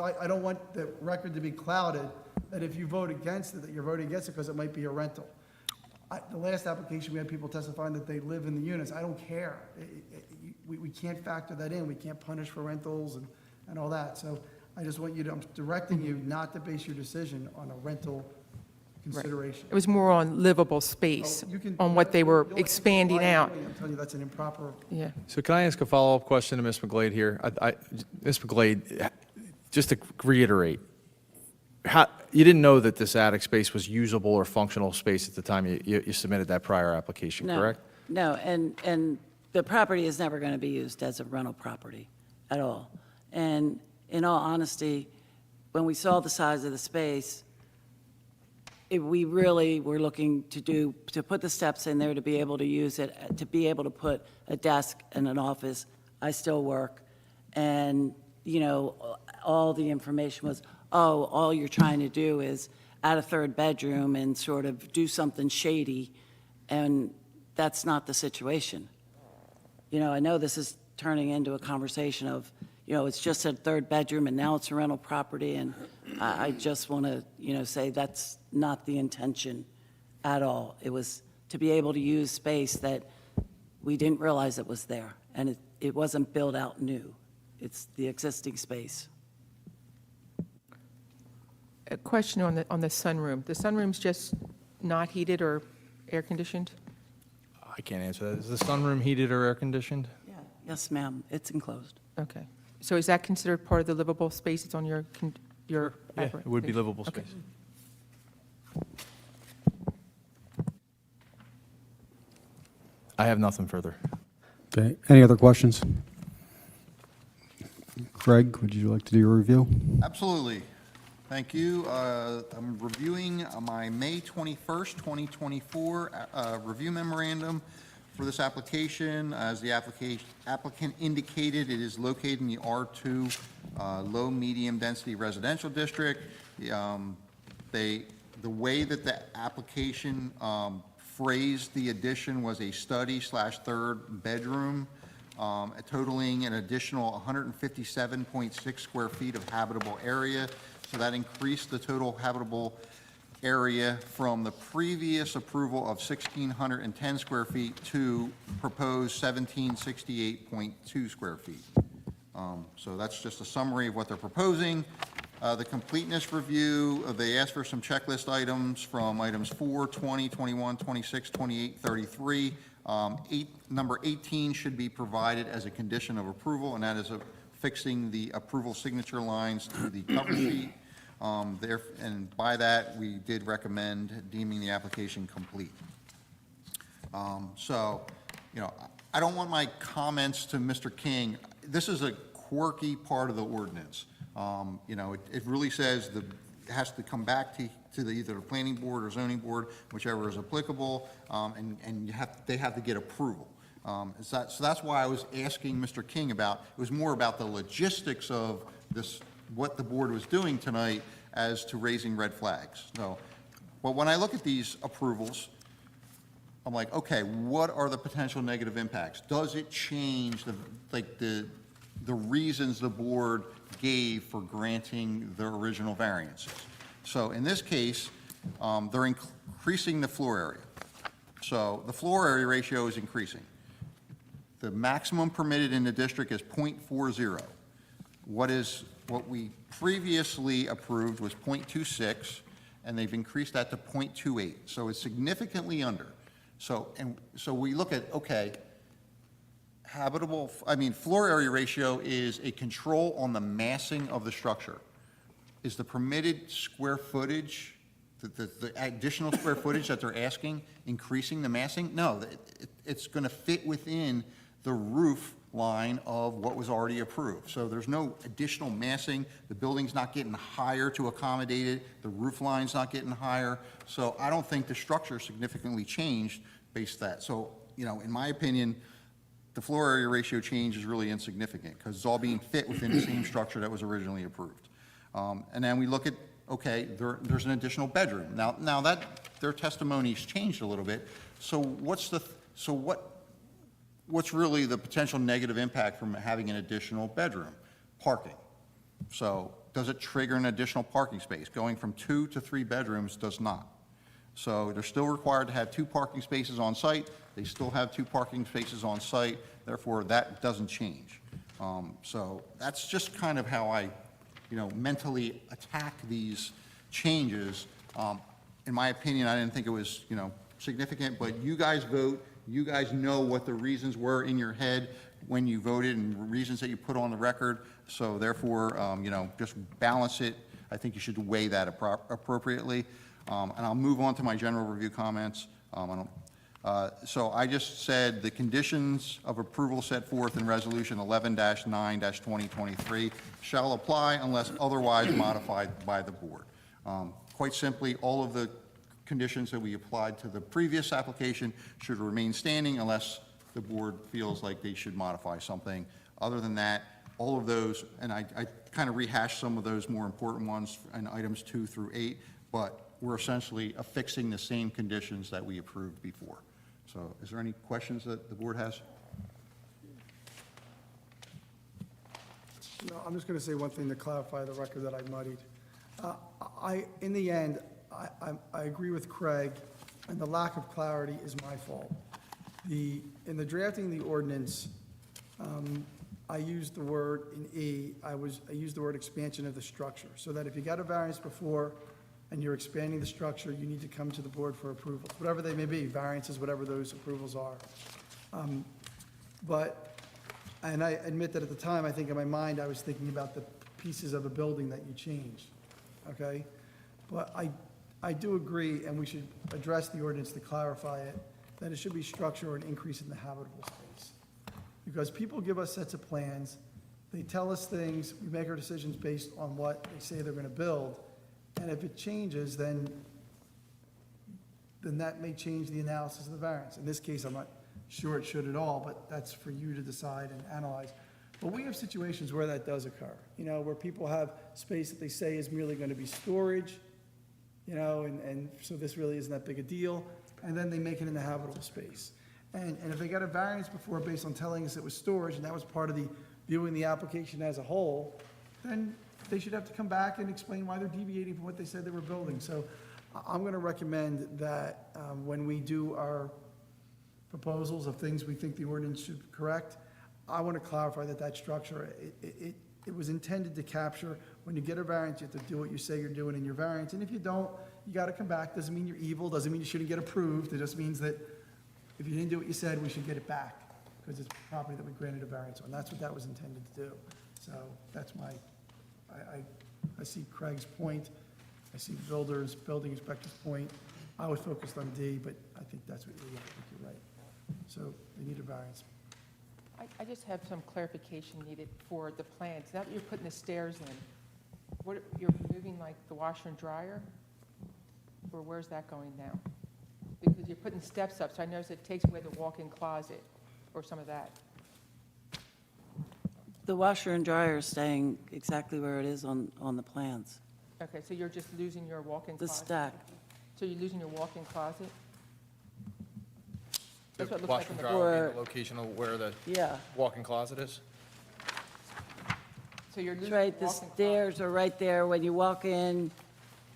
I don't want the record to be clouded, that if you vote against it, that you're voting against it because it might be a rental. The last application, we had people testifying that they live in the units. I don't care. We can't factor that in. We can't punish for rentals and all that. So I just want I'm directing you not to base your decision on a rental consideration. It was more on livable space, on what they were expanding out. I'm telling you, that's an improper. Yeah. So can I ask a follow-up question to Ms. McGlade here? Ms. McGlade, just to reiterate, you didn't know that this attic space was usable or functional space at the time you submitted that prior application, No, correct? No, and the property is never going to be used as a rental property at all. And in all honesty, when we saw the size of the space, we really were looking to put the steps in there to be able to use it, to be able to put a desk and an office. I still work, and, all the information was, all you're trying to do is add a 3rd bedroom and sort of do something shady, and that's not the situation. I know this is turning into a conversation of, it's just a third bedroom and now it's a rental property. And I just want to, say that's not the intention at all. It was to be able to use space that we didn't realize it was there. And it wasn't built out new. It's the existing space. A question on the sunroom. The sunroom's just not heated or air conditioned? I can't answer that. Is the sunroom heated or air-conditioned? Yeah. Yes, ma'am. It's enclosed. Okay. So is that considered part of the livable space that's on your Yeah, it would be livable Okay. space. I have nothing further. Okay, any other questions? Greg, would you like to do your review? Absolutely. Thank you. I'm reviewing my May 21st, 2024 review memorandum for this application. As the applicant indicated, it is located in the R2 low-medium density residential district. The way that the application phrased the addition was a study/third bedroom, totaling an additional 157.6 square feet of habitable area. So that increased the total habitable area from the previous approval of 1,610 square feet to proposed 1,768.2 square feet. So that's just a summary of what they're proposing. The completeness review, they asked for some checklist items from items 4, 20, 21, 26, 28, 33. Number 18 should be provided as a condition of approval, and that is fixing the approval signature lines to the cover sheet. And by that, we did recommend deeming the application complete. So, I don't want my comments to Mr. King. This is a quirky part of the ordinance. It really says it has to come back to either the planning board or zoning board, whichever is applicable, and they have to get approval. So that's why I was asking Mr. King about, it was more about the logistics of this, what the board was doing tonight as to raising red flags. So, but when I look at these approvals, I'm like, okay, what are the potential negative impacts? Does it change the reasons the board gave for granting the original variances? So in this case, they're increasing the floor area. So the floor area ratio is increasing. The maximum permitted in the district is .40. What we previously approved was .26, and they've increased that to .28. So it's significantly under. So we look at, okay, floor area ratio is a control on the massing of the structure. Is the permitted square footage, the additional square footage that they're asking, increasing the massing? No, it's going to fit within the roof line of what was already approved. So there's no additional massing. The building's not getting higher to accommodate it. The roof line's not getting higher. So I don't think the structure significantly changed based on that. So, in my opinion, the floor area ratio change is really insignificant because it's all being fit within the same structure that was originally approved. And then we look at, okay, there's an additional bedroom. Now that their testimony's changed a little bit. So what's really the potential negative impact from having an additional bedroom? Parking. So does it trigger an additional parking space? Going from 2 to 3 bedrooms does not. So they're still required to have 2 parking spaces on site. They still have 2 parking spaces on site. Therefore, that doesn't change. So that's just kind of how I, mentally attack these changes. In my opinion, I didn't think it was, significant, but you guys vote. You guys know what the reasons were in your head when you voted and reasons that you put on the record. So therefore, just balance it. I think you should weigh that appropriately. And I'll move on to my general review comments. So I just said the conditions of approval set forth in Resolution 11-9-2023 shall apply unless otherwise modified by the board. Quite simply, all of the conditions that we applied to the previous application should remain standing unless the board feels like they should modify something. Other than that, all of those, and I kind of rehashed some of those more important ones in items 2 through 8, but we're essentially affixing the same conditions that we approved before. So is there any questions that the board has? No, I'm just going to say one thing to clarify the record that I muddied. In the end, I agree with Craig, and the lack of clarity is my fault. In the drafting of the ordinance, I used the word in E, I used the word expansion of the structure, so that if you got a variance before and you're expanding the structure, you need to come to the board for approvals, whatever they may be, variances, whatever those approvals are. And I admit that at the time, I think in my mind, I was thinking about the pieces of a building that you changed, okay? But I do agree, and we should address the ordinance to clarify it, that it should be structure or an increase in the habitable space. Because people give us sets of plans, they tell us things, we make our decisions based on what they say they're gonna build, and if it changes, then that may change the analysis of the variance. In this case, I'm not sure it should at all, but that's for you to decide and analyze. But we have situations where that does occur, where people have space that they say is merely gonna be storage, and so this really isn't that big a deal, and then they make it in the habitable space. And if they got a variance before based on telling us it was storage, and that was part of the viewing the application as a whole, then they should have to come back and explain why they're deviating from what they said they were building. So I'm gonna recommend that when we do our proposals of things we think the ordinance should correct, I want to clarify that structure, it was intended to capture, when you get a variance, you have to do what you say you're doing in your variance, and if you don't, you got to come back. Doesn't mean you're evil, doesn't mean you shouldn't get approved, it just means that if you didn't do what you said, we should get it back, because it's property that we granted a variance on. That's what that was intended to do. So that's I see Craig's point, I see the building inspector's point. I was focused on D, but I think that's what you're right. I think you're right. So they need a variance. I just have some clarification needed for the plans. Now that you're putting the stairs in, you're moving like the washer and dryer? Or where's that going now? Because you're putting steps up, so I noticed it takes away the walk-in closet or some of that. The washer and dryer is staying exactly where it is on the plans. Okay, so you're just losing your walk-in The closet? stack. So you're losing your walk-in closet? That's what it looks Washer like in and the... dryer would be Or- the location of where the Yeah. walk-in closet is? So you're That's losing right, the the walk-in stairs are right there when you walk in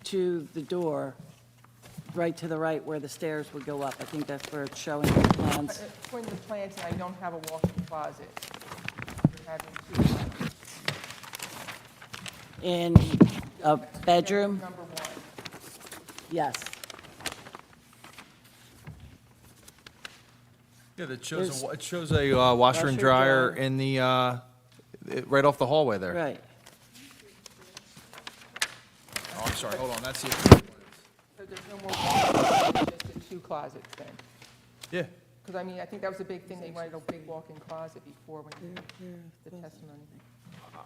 to the door, right to the right where the stairs would go up. I think that's where it's showing in the plans. According to the plans, and I don't have a walk-in closet. You're having two. In a bedroom, Number one. yes. Yeah, it There's- shows a washer and dryer in the, right off the hallway there. Right. Oh, I'm sorry, hold on, that's the, So there's no more walk-in, just the two closets then? yeah. Because I mean, I think that was a big thing, they wanted a big walk-in closet before when you did the testimony.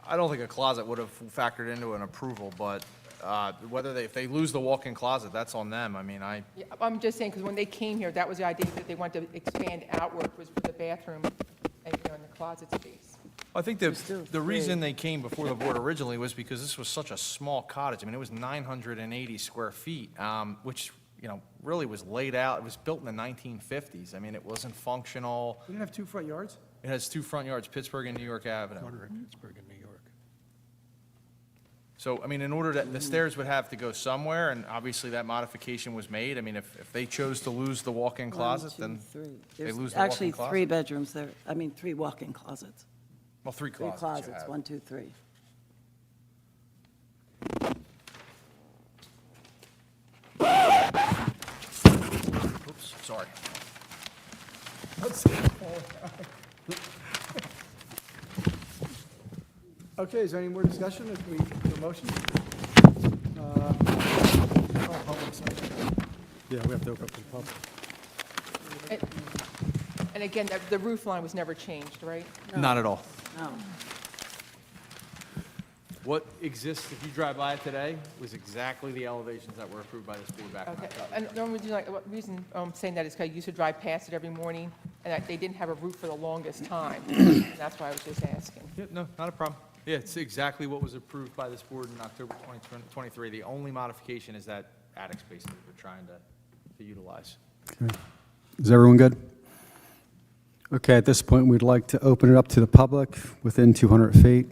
I don't think a closet would have factored into an approval, but if they lose the walk-in closet, that's on them. I mean, Yeah, I'm just saying, because when they came here, that was the idea, that they wanted to expand outward, was for the bathroom and, and the closet space. I think the reason they came before the board originally was because this was such a small cottage. I mean, it was 980 square feet, which, really was laid out. It was built in the 1950s. I mean, it wasn't functional. We didn't have two front yards? It has two front yards, Pittsburgh and New York Avenue. Pittsburgh and New York. So, I mean, in order that, the stairs would have to go somewhere, and obviously that modification was made. I mean, if they chose to lose the walk-in closet, then they There's lose the walk-in actually closet. 3 bedrooms there, 3 walk-in closets. Well, 3 3 closets you closets, have. 1, 2, 3. Oops, sorry. Okay, is there any more discussion if we do a motion? Public, sorry. Yeah, we have to open up to the public. And again, the roof line was never changed, right? Not at all. No. What exists, if you drive by it today, was exactly the elevations that were approved by this board back in Okay, October. and the reason I'm saying that is because I used to drive past it every morning, and they didn't have a roof for the longest time. And that's why I was just asking. Yeah, no, not a problem. Yeah, it's exactly what was approved by this board in October 2023. The only modification is that attic space that we're trying to utilize. Okay. Is everyone good? Okay, at this point, we'd like to open it up to the public within 200 feet.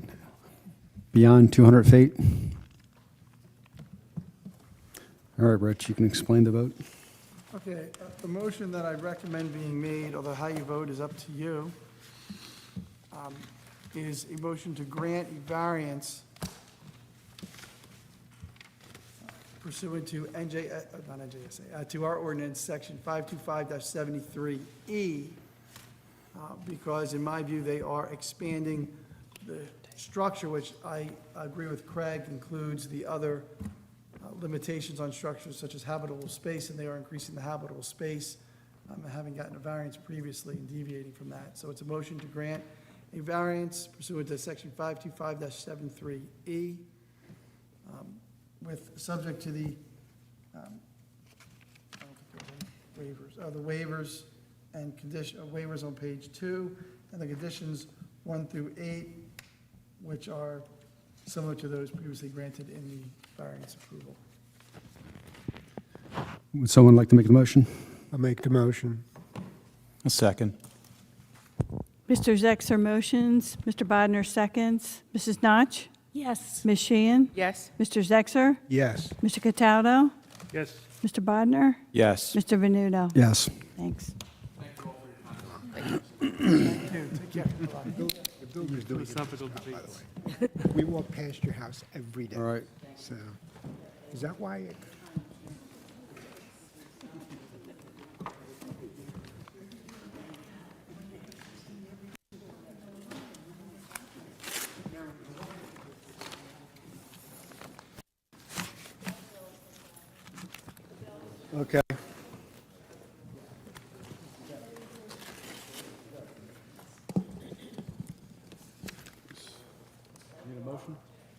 beyond 200 feet. All right, Rich, you can explain the vote. Okay, the motion that I recommend being made, although how you vote is up to you, is a motion to grant a variance pursuant to to our ordinance, section 525-73E, because in my view, they are expanding the structure, which I agree with Craig, includes the other limitations on structures such as habitable space, and they are increasing the habitable space, having gotten a variance previously and deviating from that. So it's a motion to grant a variance pursuant to section 525-73E, with, subject to the, I don't think there's any waivers, the waivers and condition, waivers on page 2, and the conditions 1 through 8, which are similar to those previously granted in the variance approval. Would someone like to make the motion? I'll make the motion. A second. Mr. Zexer motions, Mr. Bodnar seconds. Mrs. Notch? Yes. Ms. Sheehan? Yes? Mr. Zexer? Yes. Mr. Cataldo? Yes. Mr. Bodnar? Yes. Mr. Venuto? Yes. Thanks. Philosophical debates. We walk past your house every day. All right. So, is that why? Okay.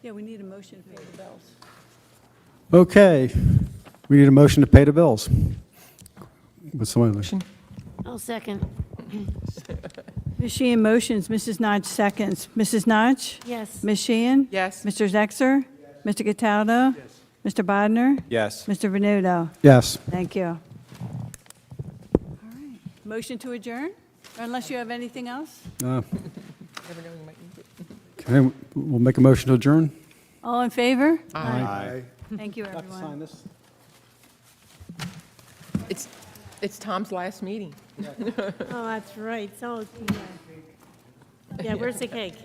Yeah, we need a motion to pay the bills. Okay, we need a motion to pay the bills. Would someone like? I'll second. Ms. Sheehan motions, Mrs. Notch seconds. Mrs. Notch? Yes. Ms. Sheehan? Yes? Mr. Zexer? Mr. Cataldo? Mr. Bodnar? Yes. Mr. Venuto? Yes. Thank you. All right. Motion to adjourn? Unless you have anything else? Never know, you might need it. Okay, we'll make a motion to adjourn. All in favor? Aye. Thank you, everyone. this? It's Tom's last meeting. Oh, that's right. So, yeah. Yeah, where's the cake?